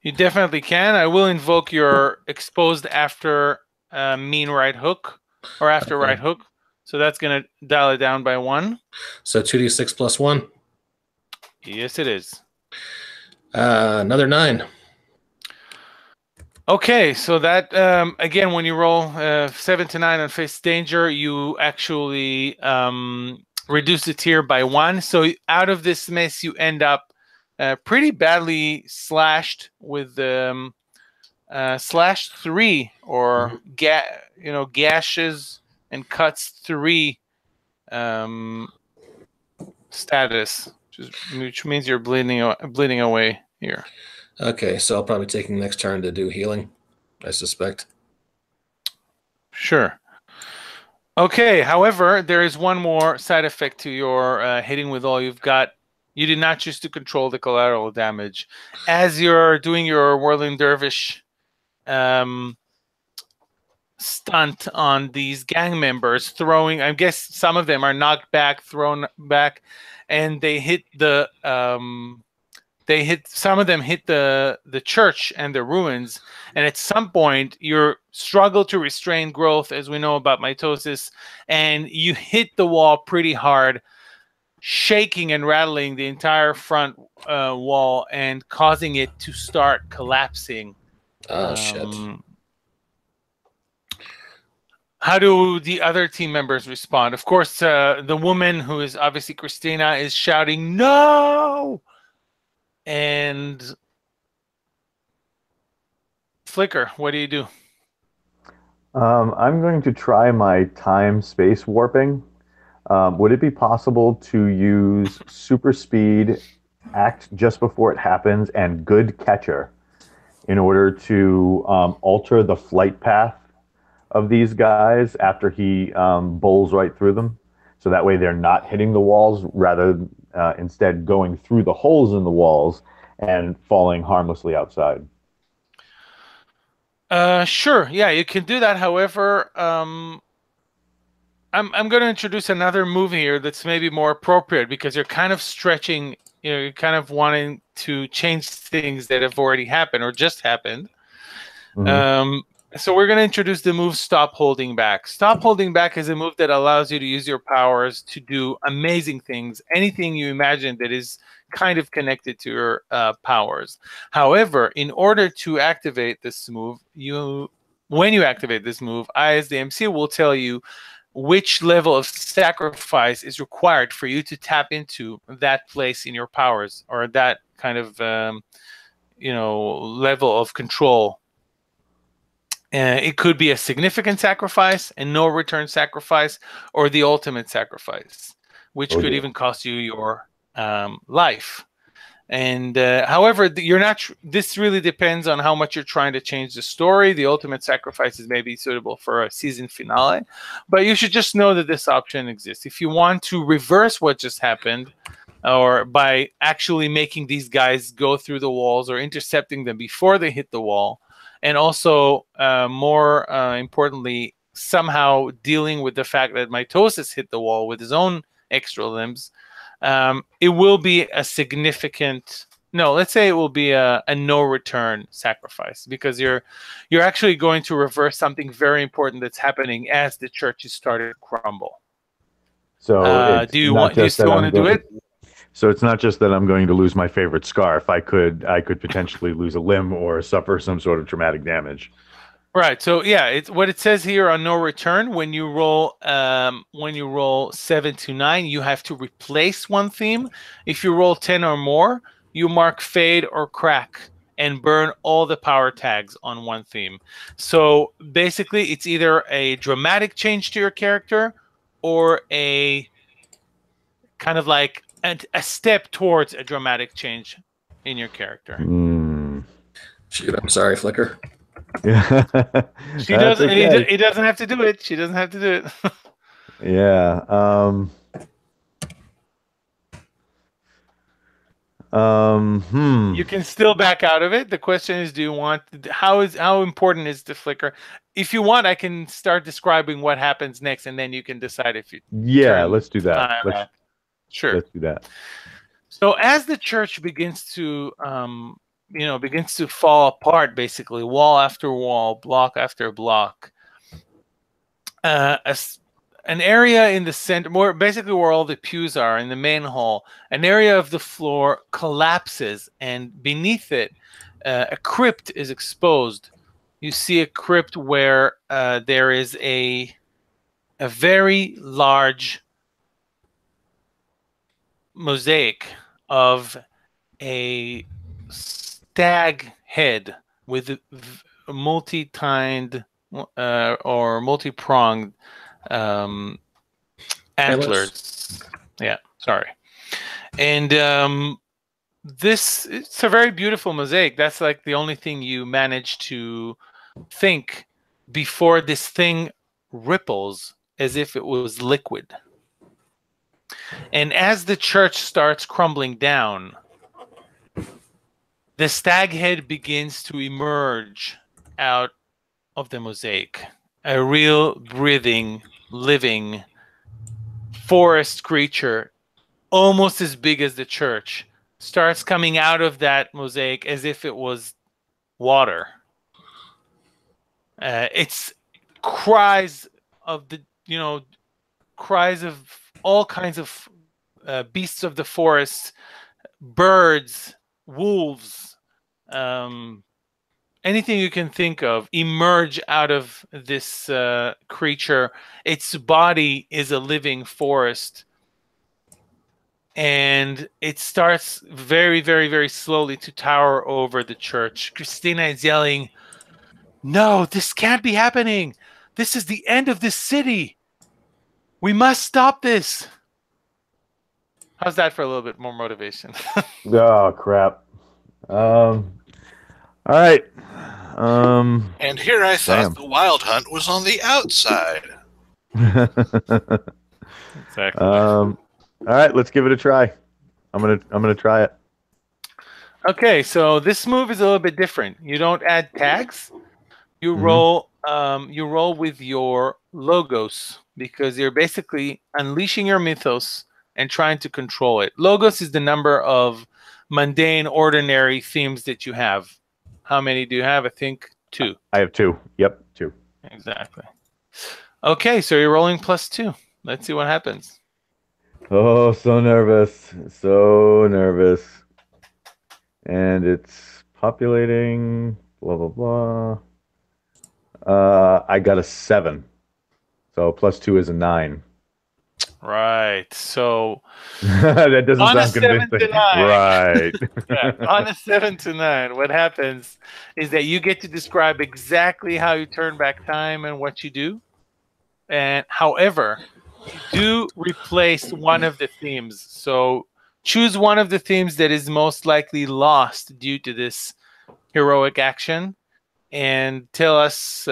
[SPEAKER 2] You definitely can. I will invoke your exposed after mean right hook, or after right hook. So that's going to dial it down by 1.
[SPEAKER 1] So 2d6 plus 1?
[SPEAKER 2] Yes, it is.
[SPEAKER 1] Another 9.
[SPEAKER 2] Okay, so that, again, when you roll 7 to 9 on face danger, you actually reduce the tier by 1. So out of this mess, you end up pretty badly slashed with slash 3 or gashes and cuts 3 status, which means you're bleeding away here.
[SPEAKER 1] Okay, so I'll probably take next turn to do healing, I suspect.
[SPEAKER 2] Sure. Okay, however, there is one more side effect to your hitting with all you've got. You did not choose to control the collateral damage. As you're doing your Whirling Dervish stunt on these gang members, I guess some of them are knocked back, thrown back, and they hit the Some of them hit the church and the ruins, and at some point you struggle to restrain growth, as we know about mitosis, and you hit the wall pretty hard, shaking and rattling the entire front wall and causing it to start collapsing.
[SPEAKER 1] Oh, shit.
[SPEAKER 2] How do the other team members respond? Of course, the woman, who is obviously Christina, is shouting, "No!" And Flicker, what do you do?
[SPEAKER 4] I'm going to try my time-space warping. Would it be possible to use super speed, act just before it happens, and good catcher in order to alter the flight path of these guys after he bowls right through them? So that way they're not hitting the walls, rather instead going through the holes in the walls and falling harmlessly outside.
[SPEAKER 2] Sure. Yeah, you can do that. However, I'm going to introduce another move here that's maybe more appropriate, because you're kind of stretching, you're kind of wanting to change things that have already happened or just happened.
[SPEAKER 4] Mm-hmm.
[SPEAKER 2] So we're going to introduce the move Stop Holding Back. Stop Holding Back is a move that allows you to use your powers to do amazing things, anything you imagine that is kind of connected to your powers. However, in order to activate this move, when you activate this move, I, as the MC, will tell you which level of sacrifice is required for you to tap into that place in your powers, or that kind of level of control. It could be a significant sacrifice, a no return sacrifice, or the ultimate sacrifice, which could even cost you your life. And however, you're not. This really depends on how much you're trying to change the story. The ultimate sacrifice is maybe suitable for a season finale, but you should just know that this option exists. If you want to reverse what just happened, or by actually making these guys go through the walls or intercepting them before they hit the wall, and also more importantly, somehow dealing with the fact that mitosis hit the wall with his own extra limbs, it will be a significant, no, let's say it will be a no return sacrifice, because you're actually going to reverse something very important that's happening as the church is starting to crumble.
[SPEAKER 4] So
[SPEAKER 2] do you still want to do it?
[SPEAKER 4] So it's not just that I'm going to lose my favorite scarf. I could potentially lose a limb or suffer some sort of traumatic damage.
[SPEAKER 2] Right. So yeah, it's what it says here on no return. When you roll 7 to 9, you have to replace one theme. If you roll 10 or more, you mark fade or crack and burn all the power tags on one theme. So basically, it's either a dramatic change to your character or a kind of like a step towards a dramatic change in your character.
[SPEAKER 1] Shoot, I'm sorry, Flicker.
[SPEAKER 2] She doesn't. Okay. He doesn't have to do it. She doesn't have to do it.
[SPEAKER 4] Yeah.
[SPEAKER 2] You can still back out of it. The question is, do you want? How important is the flicker? If you want, I can start describing what happens next, and then you can decide if you.
[SPEAKER 4] Yeah, let's do that.
[SPEAKER 2] Sure.
[SPEAKER 4] Let's do that.
[SPEAKER 2] So as the church begins to fall apart, basically wall after wall, block after block, an area in the center, more basically where all the pews are in the main hall, an area of the floor collapses, and beneath it, a crypt is exposed. You see a crypt where there is a very large mosaic of a stag head with multi-tined or multi-pronged antlers. Yeah, sorry. And it's a very beautiful mosaic. That's like the only thing you manage to think before this thing ripples as if it was liquid. And as the church starts crumbling down, the stag head begins to emerge out of the mosaic. A real breathing, living forest creature, almost as big as the church, starts coming out of that mosaic as if it was water. It's cries of the, cries of all kinds of beasts of the forest, birds, wolves, anything you can think of emerge out of this creature. Its body is a living forest. And it starts very, very, very slowly to tower over the church. Christina is yelling, "No, this can't be happening. This is the end of this city. We must stop this." How's that for a little bit more motivation?
[SPEAKER 4] Oh, crap. All right.
[SPEAKER 3] And here I thought
[SPEAKER 4] Damn.
[SPEAKER 3] the Wild Hunt was on the outside.
[SPEAKER 2] Exactly.
[SPEAKER 4] All right, let's give it a try. I'm gonna try it.
[SPEAKER 2] Okay, so this move is a little bit different. You don't add tags. You
[SPEAKER 4] Mhm.
[SPEAKER 2] roll. You roll with your logos because you're basically unleashing your mythos and trying to control it. Logos is the number of mundane, ordinary themes that you have. How many do you have? I think 2.
[SPEAKER 4] I have 2. Yep, 2.
[SPEAKER 2] Exactly. Okay, so you're rolling +2. Let's see what happens.
[SPEAKER 4] Oh, so nervous. So nervous. And it's populating, blah, blah, blah. I got a 7. So +2 is a 9.
[SPEAKER 2] Right. So
[SPEAKER 4] That doesn't
[SPEAKER 2] on a
[SPEAKER 4] sound
[SPEAKER 2] 7 to
[SPEAKER 4] convincing.
[SPEAKER 2] 9.
[SPEAKER 4] Right.
[SPEAKER 2] Yeah, on a 7 to 9, what happens is that you get to describe exactly how you turn back time and what you do. And however, you do replace one of the themes. So choose one of the themes that is most likely lost due to this heroic action, and tell us.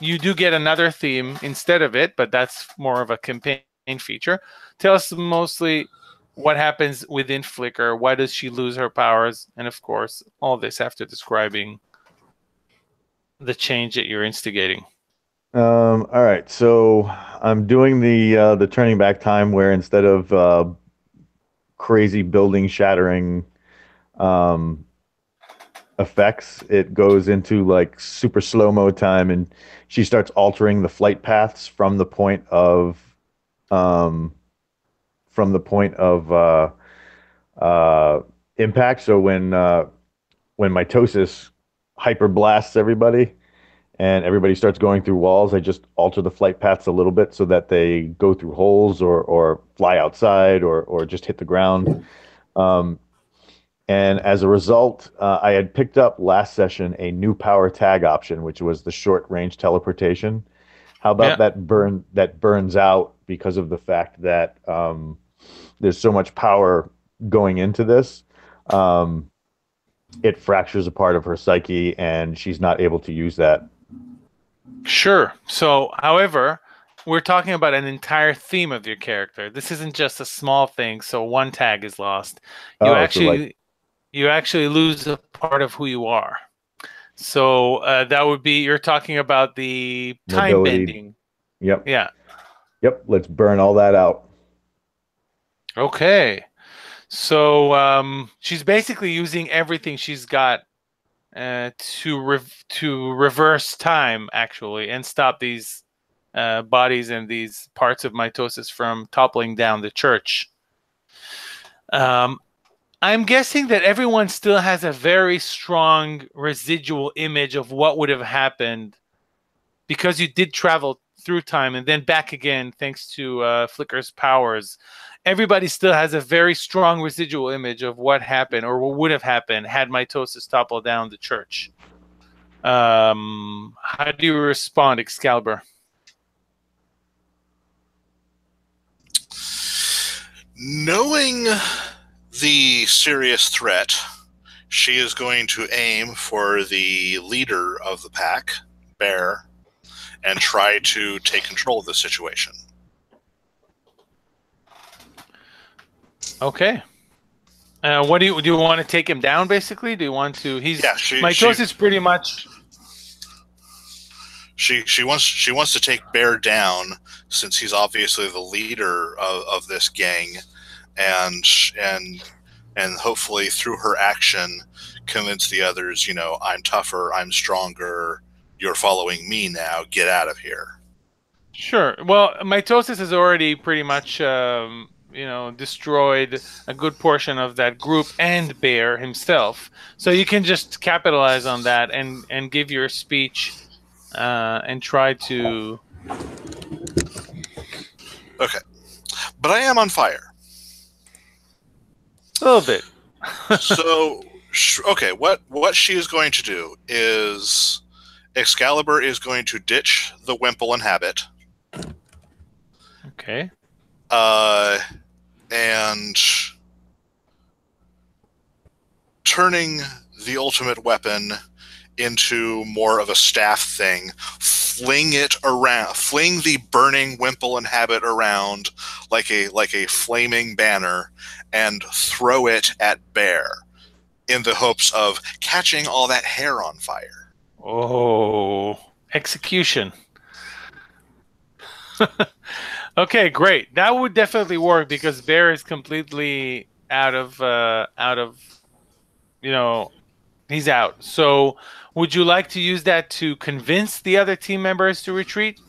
[SPEAKER 2] You do get another theme instead of it, but that's more of a campaign feature. Tell us mostly what happens within Flicker. Why does she lose her powers? And of course, all this after describing the change that you're instigating.
[SPEAKER 4] All right, so I'm doing the turning back time where instead of crazy building shattering effects, it goes into like super slow-mo time, and she starts altering the flight paths from the point of impact. So when mitosis hyper blasts everybody and everybody starts going through walls, I just alter the flight paths a little bit so that they go through holes or fly outside or just hit the ground. And as a result, I had picked up last session a new power tag option, which was the short range teleportation. How about that burns out because of the fact that there's so much power going into this. It fractures a part of her psyche, and she's not able to use that.
[SPEAKER 2] Sure. So, however, we're talking about an entire theme of your character. This isn't just a small thing. So one tag is lost. You actually lose a part of who you are. So that would be, you're talking about the time
[SPEAKER 4] Mobility.
[SPEAKER 2] bending.
[SPEAKER 4] Yep.
[SPEAKER 2] Yeah.
[SPEAKER 4] Yep. Let's burn all that out.
[SPEAKER 2] Okay. So she's basically using everything she's got to reverse time, actually, and stop these bodies and these parts of mitosis from toppling down the church. I'm guessing that everyone still has a very strong residual image of what would have happened because you did travel through time and then back again thanks to Flicker's powers. Everybody still has a very strong residual image of what happened or what would have happened had mitosis toppled down the church. How do you respond, Excalibur?
[SPEAKER 3] Knowing the serious threat, she is going to aim for the leader of the pack, Bear, and try to take control of the situation.
[SPEAKER 2] Okay. What do you want to take him down? Basically, do you want to? Mitosis pretty much.
[SPEAKER 3] She wants to take Bear down since he's obviously the leader of this gang, and and hopefully through her action convince the others, I'm tougher, I'm stronger, you're following me now, get out of here.
[SPEAKER 2] Sure. Well, mitosis has already pretty much, destroyed a good portion of that group and Bear himself. So you can just capitalize on that and give your speech and try to...
[SPEAKER 3] Okay. But I am on fire.
[SPEAKER 2] A little bit.
[SPEAKER 3] So, okay, what she is going to do is Excalibur is going to ditch the Wimple and Habit.
[SPEAKER 2] Okay.
[SPEAKER 3] And turning the ultimate weapon into more of a staff thing, fling the burning Wimple and Habit around like a flaming banner, and throw it at Bear in the hopes of catching all that hair on fire.
[SPEAKER 2] Oh, execution. Okay, great. That would definitely work because Bear is completely out of he's out. So would you like to use that to convince the other team members to retreat?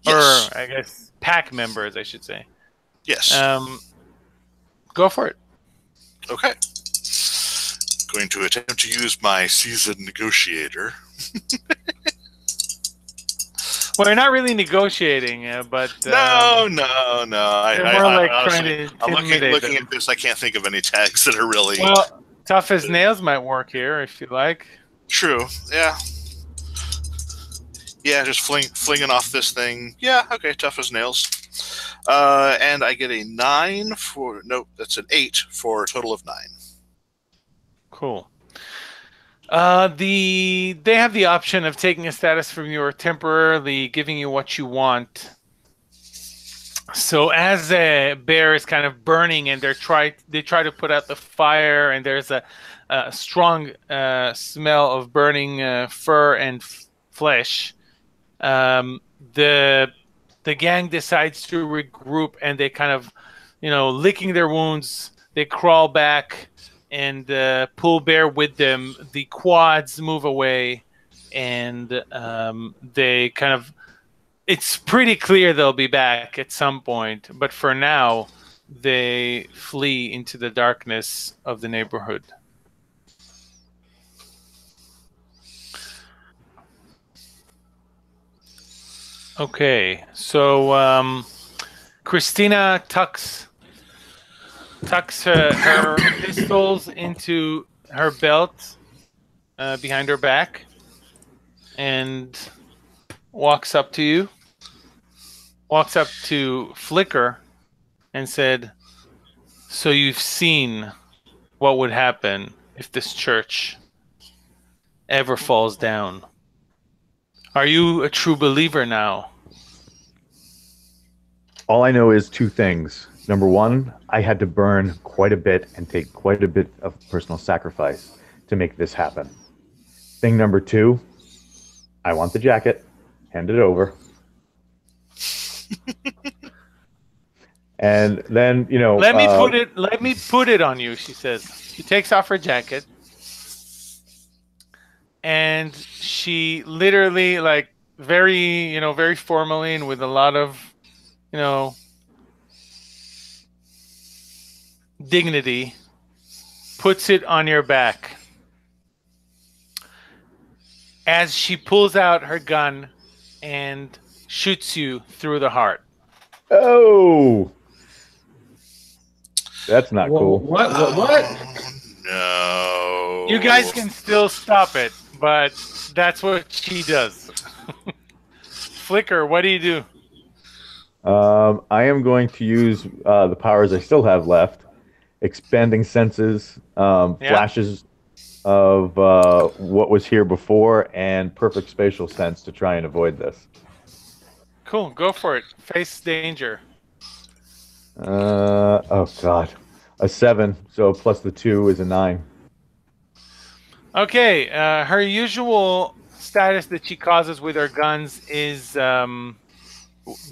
[SPEAKER 3] Yes.
[SPEAKER 2] Or I guess pack members, I should say.
[SPEAKER 3] Yes.
[SPEAKER 2] Go for it.
[SPEAKER 3] Okay. Going to attempt to use my seasoned negotiator.
[SPEAKER 2] Well, you're not really negotiating, but...
[SPEAKER 3] No.
[SPEAKER 2] You're more like
[SPEAKER 3] honestly,
[SPEAKER 2] trying to
[SPEAKER 3] I'm
[SPEAKER 2] intimidate
[SPEAKER 3] looking
[SPEAKER 2] them.
[SPEAKER 3] at this, I can't think of any tags that are really...
[SPEAKER 2] Well, tough as nails might work here, if you like.
[SPEAKER 3] True, yeah. Yeah, just flinging off this thing. Yeah, okay, tough as nails. And I get a 9 for... Nope, that's an 8 for a total of 9.
[SPEAKER 2] Cool. They have the option of taking a status from you or temporarily giving you what you want. So as a Bear is kind of burning and they try to put out the fire, and there's a strong smell of burning fur and flesh, the gang decides to regroup, and they kind of, licking their wounds, they crawl back and pull Bear with them. The quads move away, and they kind of... It's pretty clear they'll be back at some point, but for now, they flee into the darkness of the neighborhood. Okay, so Christina tucks her pistols into her belt behind her back and walks up to Flicker and said, "So you've seen what would happen if this church ever falls down. Are you a true believer now?"
[SPEAKER 4] All I know is two things. Number one, I had to burn quite a bit and take quite a bit of personal sacrifice to make this happen. Thing number two, I want the jacket. Hand it over. And then,
[SPEAKER 2] Let me put it on you, she says. She takes off her jacket. And she literally, like, very formally and with a lot of, dignity, puts it on your back. As she pulls out her gun and shoots you through the heart.
[SPEAKER 4] Oh! That's not cool.
[SPEAKER 1] What?
[SPEAKER 3] No.
[SPEAKER 2] You guys can still stop it, but that's what she does. Flicker, what do you do?
[SPEAKER 4] I am going to use the powers I still have left. Expanding senses, flashes of what was here before, and perfect spatial sense to try and avoid this.
[SPEAKER 2] Cool, go for it. Face danger.
[SPEAKER 4] Oh god, a 7. So plus the 2 is a 9.
[SPEAKER 2] Okay, her usual status that she causes with her guns is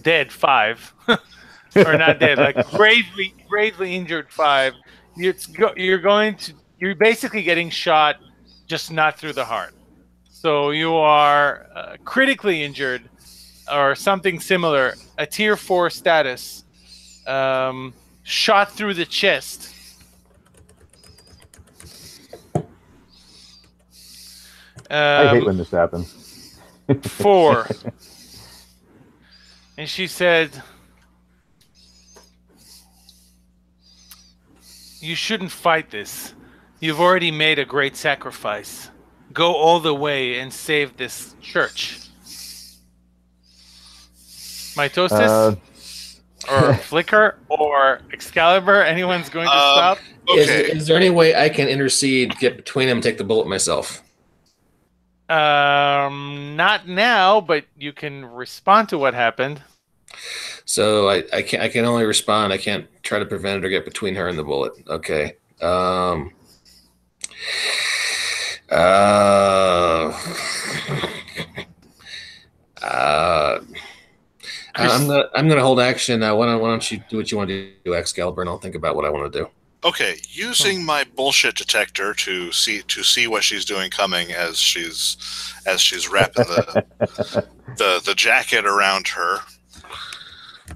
[SPEAKER 2] dead 5, or not dead, like gravely injured 5. You're basically getting shot, just not through the heart. So you are critically injured, or something similar, a tier 4 status, shot through the chest.
[SPEAKER 4] I hate when this happens.
[SPEAKER 2] 4. And she said, "You shouldn't fight this. You've already made a great sacrifice. Go all the way and save this church." Mitosis? Or Flicker? Or Excalibur? Anyone's going to stop?
[SPEAKER 3] Okay.
[SPEAKER 1] Is there any way I can intercede, get between them, take the bullet myself?
[SPEAKER 2] Not now, but you can respond to what happened.
[SPEAKER 1] So I can only respond. I can't try to prevent it or get between her and the bullet. Okay. I'm gonna hold action. Why don't you do what you want to do, Excalibur, and I'll think about what I want to do.
[SPEAKER 3] Okay, using my bullshit detector to see what she's doing coming as she's wrapping the jacket around her,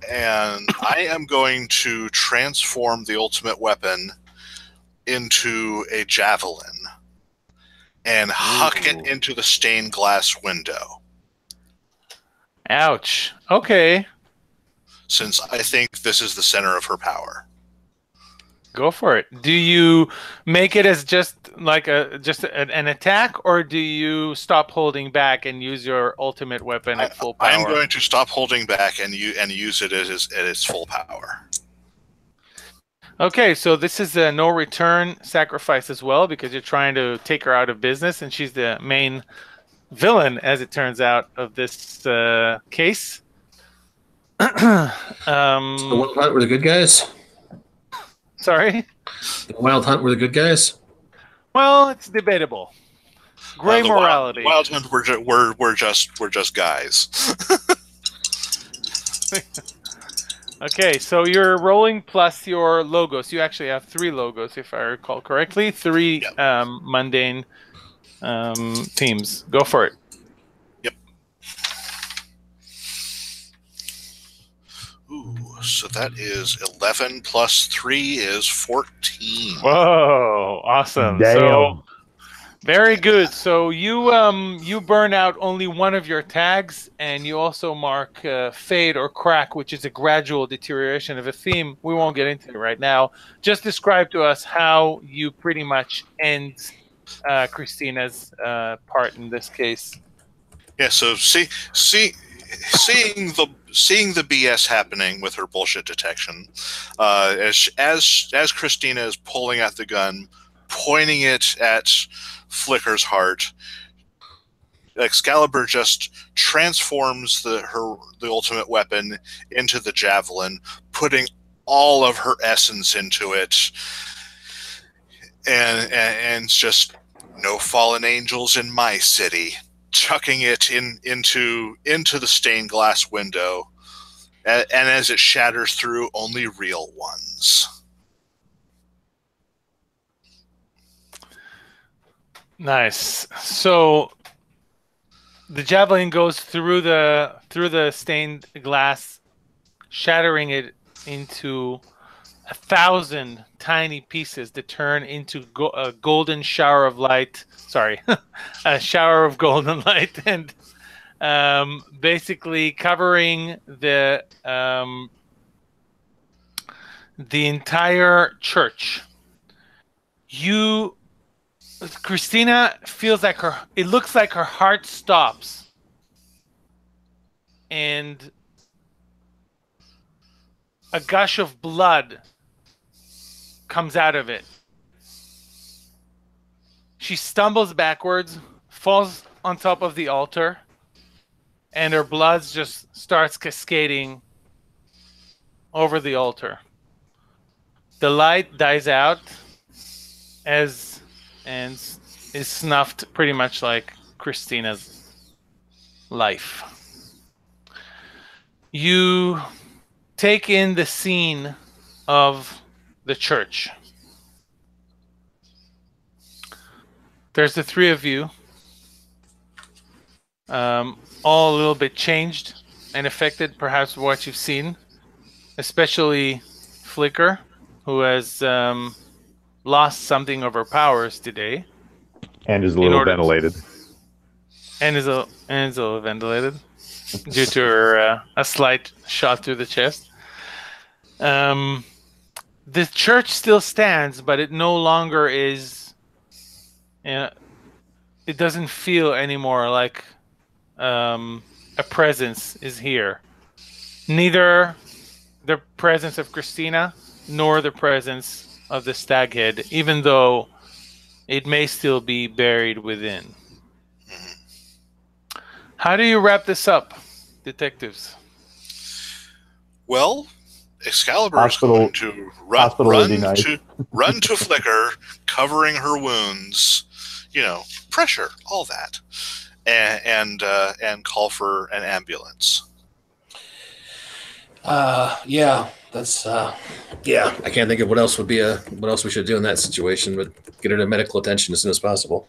[SPEAKER 3] and I am going to transform the ultimate weapon into a javelin and huck it into the stained glass window.
[SPEAKER 2] Ouch. Okay.
[SPEAKER 3] Since I think this is the center of her power.
[SPEAKER 2] Go for it. Do you make it as just like an attack, or do you stop holding back and use your ultimate weapon at full power?
[SPEAKER 3] I am going to stop holding back and use it at its full power.
[SPEAKER 2] Okay, so this is a no return sacrifice as well, because you're trying to take her out of business, and she's the main villain, as it turns out, of this case.
[SPEAKER 1] So the Wild Hunt were the good guys?
[SPEAKER 2] Sorry?
[SPEAKER 1] The Wild Hunt were the good guys?
[SPEAKER 2] Well, it's debatable. Gray morality.
[SPEAKER 3] Wild Hunt we're just guys.
[SPEAKER 2] Okay, so you're rolling plus your logos. You actually have 3 logos, if I recall correctly. 3 mundane themes. Go for it.
[SPEAKER 3] Yep. Ooh, so that is 11 plus 3 is 14.
[SPEAKER 2] Whoa, awesome.
[SPEAKER 4] Damn.
[SPEAKER 2] So very good. So you burn out only one of your tags, and you also mark fade or crack, which is a gradual deterioration of a theme. We won't get into it right now. Just describe to us how you pretty much end Christina's part in this case.
[SPEAKER 3] Yeah. So seeing the BS happening with her bullshit detection, as Christina is pulling out the gun, pointing it at Flicker's heart, Excalibur just transforms the ultimate weapon into the javelin, putting all of her essence into it, and just no fallen angels in my city, chucking it into the stained glass window, and as it shatters through, only real ones.
[SPEAKER 2] Nice. So the javelin goes through the stained glass, shattering it into 1,000 tiny pieces that turn into a golden shower of light. Sorry, a shower of golden light, and basically covering the entire church. Christina feels like it looks like her heart stops, and a gush of blood comes out of it. She stumbles backwards, falls on top of the altar, and her blood just starts cascading over the altar. The light dies out and is snuffed, pretty much like Christina's life. You take in the scene of the church. there's the three of you, all a little bit changed and affected, perhaps, by what you've seen, especially Flicker, who has lost something of her powers today.
[SPEAKER 4] And is a little ventilated.
[SPEAKER 2] And is a little ventilated due to her a slight shot through the chest. The church still stands, but it no longer is. It doesn't feel anymore like a presence is here. Neither the presence of Christina nor the presence of the Staghead, even though it may still be buried within. How do you wrap this up, detectives?
[SPEAKER 3] Well, Excalibur is going to run to Flicker, covering her wounds, pressure, all that, and call for an ambulance.
[SPEAKER 1] Yeah, that's yeah. I can't think of what else we should do in that situation, but get her to medical attention as soon as possible.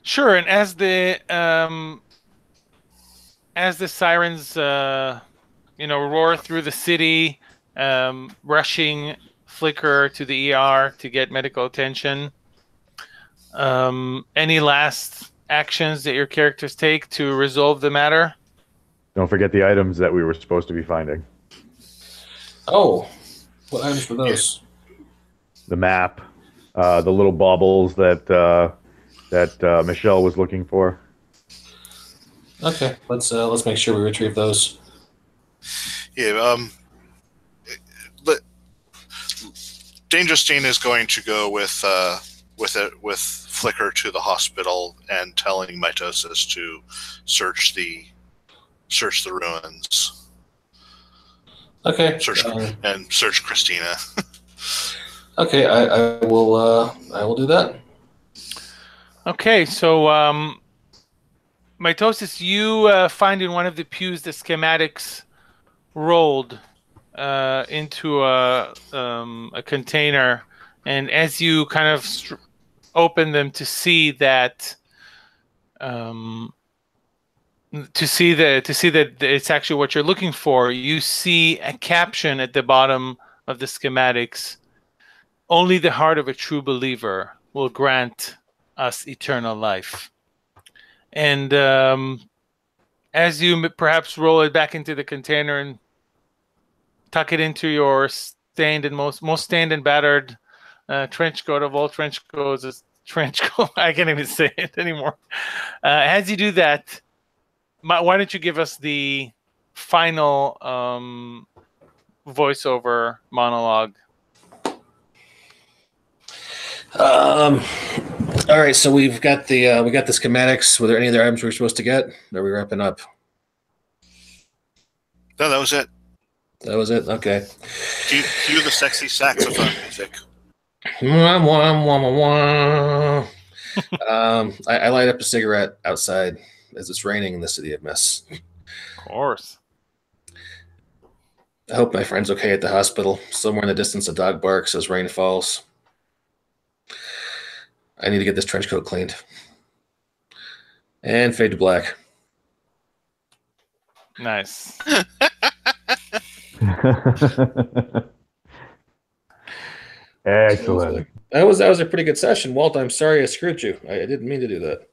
[SPEAKER 2] Sure, and as the sirens, roar through the city, rushing Flicker to the ER to get medical attention. Any last actions that your characters take to resolve the matter?
[SPEAKER 4] Don't forget the items that we were supposed to be finding.
[SPEAKER 1] Oh, what items were those?
[SPEAKER 4] The map, the little baubles that Michelle was looking for.
[SPEAKER 1] Okay, let's make sure we retrieve those.
[SPEAKER 3] Yeah. Dangerstein is going to go with Flicker to the hospital and telling Mitosis to search the ruins.
[SPEAKER 1] Okay.
[SPEAKER 3] Search Christina.
[SPEAKER 1] Okay, I will do that.
[SPEAKER 2] Okay, so Mitosis, you find in one of the pews the schematics rolled into a container, and as you kind of open them to see that it's actually what you're looking for, you see a caption at the bottom of the schematics: "Only the heart of a true believer will grant us eternal life." And as you perhaps roll it back into the container and tuck it into your stained and most stained and battered trench coat of all trench coats, I can't even say it anymore. As you do that, why don't you give us the final voiceover monologue?
[SPEAKER 1] All right, so we got the schematics. Were there any other items we were supposed to get? Or are we wrapping up?
[SPEAKER 3] No, that was it.
[SPEAKER 1] That was it. Okay.
[SPEAKER 3] Cue the sexy saxophone music.
[SPEAKER 1] Wah, wah, wah, wah, wah. I light up a cigarette outside as it's raining in the city of Miss.
[SPEAKER 2] Of course.
[SPEAKER 1] I hope my friend's okay at the hospital. Somewhere in the distance, a dog barks as rain falls. I need to get this trench coat cleaned. And fade to black.
[SPEAKER 2] Nice.
[SPEAKER 4] Excellent.
[SPEAKER 1] That was a pretty good session, Walt. I'm sorry I screwed you. I didn't mean to do that.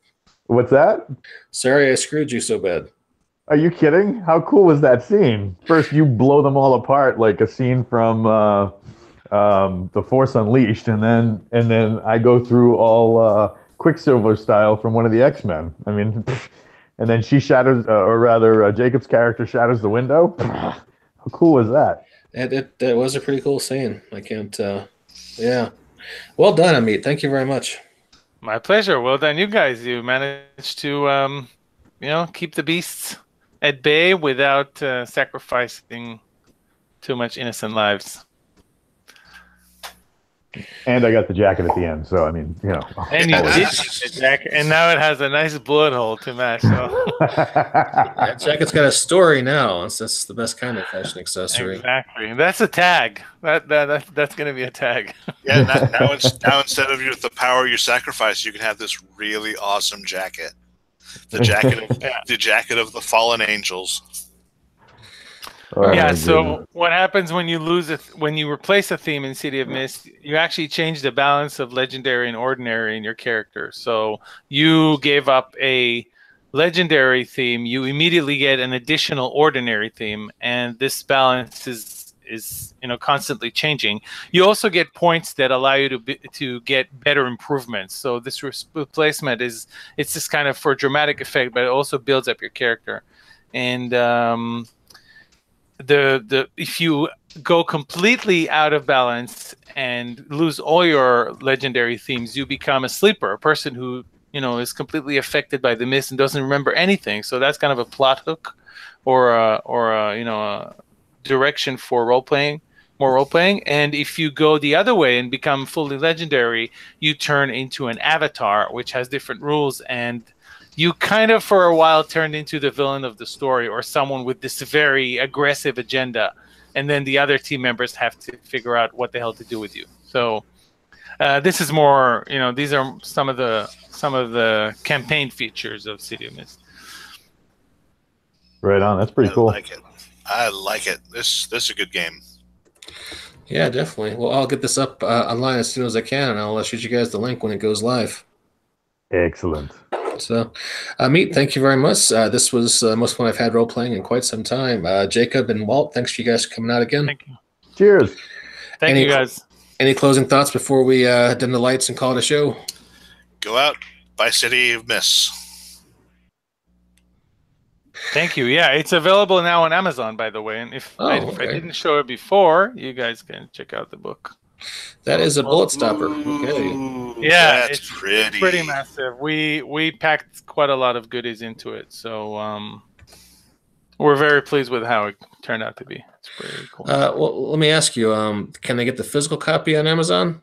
[SPEAKER 4] What's that?
[SPEAKER 1] Sorry I screwed you so bad.
[SPEAKER 4] Are you kidding? How cool was that scene? First, you blow them all apart like a scene from The Force Unleashed, and then I go through all Quicksilver style from one of the X-Men. I mean, and then she shatters, or rather, Jacob's character shatters the window. How cool was that?
[SPEAKER 1] It was a pretty cool scene. I can't. Yeah. Well done, Amit. Thank you very much.
[SPEAKER 2] My pleasure. Well done, you guys. You managed to, keep the beasts at bay without sacrificing too much innocent lives.
[SPEAKER 4] And I got the jacket at the end, so I mean, you know.
[SPEAKER 2] And you
[SPEAKER 3] Yeah.
[SPEAKER 2] did get the jacket, and now it has a nice bullet hole to match. So.
[SPEAKER 1] That jacket's got a story now. That's the best kind of fashion accessory.
[SPEAKER 2] Exactly. That's a tag. That's going to be a tag.
[SPEAKER 3] Yeah, now instead of the power you sacrifice, you can have this really awesome jacket. The jacket of the fallen angels.
[SPEAKER 4] Oh,
[SPEAKER 2] Yeah.
[SPEAKER 4] my
[SPEAKER 2] So
[SPEAKER 4] goodness.
[SPEAKER 2] what happens when you when you replace a theme in City of Mist? You actually change the balance of legendary and ordinary in your character. So you gave up a legendary theme, you immediately get an additional ordinary theme, and this balance is constantly changing. You also get points that allow you to get better improvements. So this replacement it's just kind of for dramatic effect, but it also builds up your character. And if you go completely out of balance and lose all your legendary themes, you become a sleeper, a person who is completely affected by the mist and doesn't remember anything. So that's kind of a plot hook, or a direction for more role playing. And if you go the other way and become fully legendary, you turn into an avatar, which has different rules, and you kind of for a while turned into the villain of the story, or someone with this very aggressive agenda, and then the other team members have to figure out what the hell to do with you. So this is more, these are some of the campaign features of City of Mist.
[SPEAKER 4] Right on. That's pretty cool.
[SPEAKER 3] I like it. This is a good game.
[SPEAKER 1] Yeah, definitely. Well, I'll get this up online as soon as I can, and I'll shoot you guys the link when it goes live.
[SPEAKER 4] Excellent.
[SPEAKER 1] So, Meat, thank you very much. This was the most fun I've had role-playing in quite some time. Jacob and Walt, thanks for you guys for coming out again.
[SPEAKER 2] Thank you.
[SPEAKER 4] Cheers.
[SPEAKER 2] Thank you, guys.
[SPEAKER 1] Any closing thoughts before we dim the lights and call it a show?
[SPEAKER 3] Go out, buy City of Mist.
[SPEAKER 2] Thank you. Yeah, it's available now on Amazon, by the way. And if I didn't show it before, you guys can check out the book.
[SPEAKER 1] That is a bullet stopper. Okay.
[SPEAKER 3] Ooh,
[SPEAKER 2] Yeah,
[SPEAKER 3] that's
[SPEAKER 2] it's
[SPEAKER 3] pretty.
[SPEAKER 2] pretty massive. We packed quite a lot of goodies into it, so we're very pleased with how it turned out to be. It's pretty cool.
[SPEAKER 1] Well, let me ask you, can they get the physical copy on Amazon?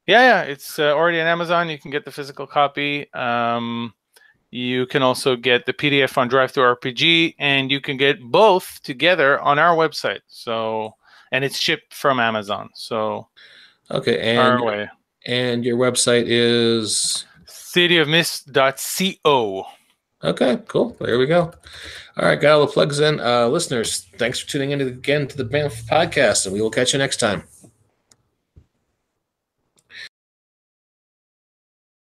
[SPEAKER 2] Yeah, it's already on Amazon. You can get the physical copy. You can also get the PDF on DriveThruRPG, and you can get both together on our website. So, and it's shipped from Amazon. So,
[SPEAKER 1] okay,
[SPEAKER 2] our way.
[SPEAKER 1] And your website is
[SPEAKER 2] cityofmist.co.
[SPEAKER 1] Okay, cool. There we go. All right, got all the plugs in. Listeners, thanks for tuning in again to the Banff podcast, and we will catch you next time.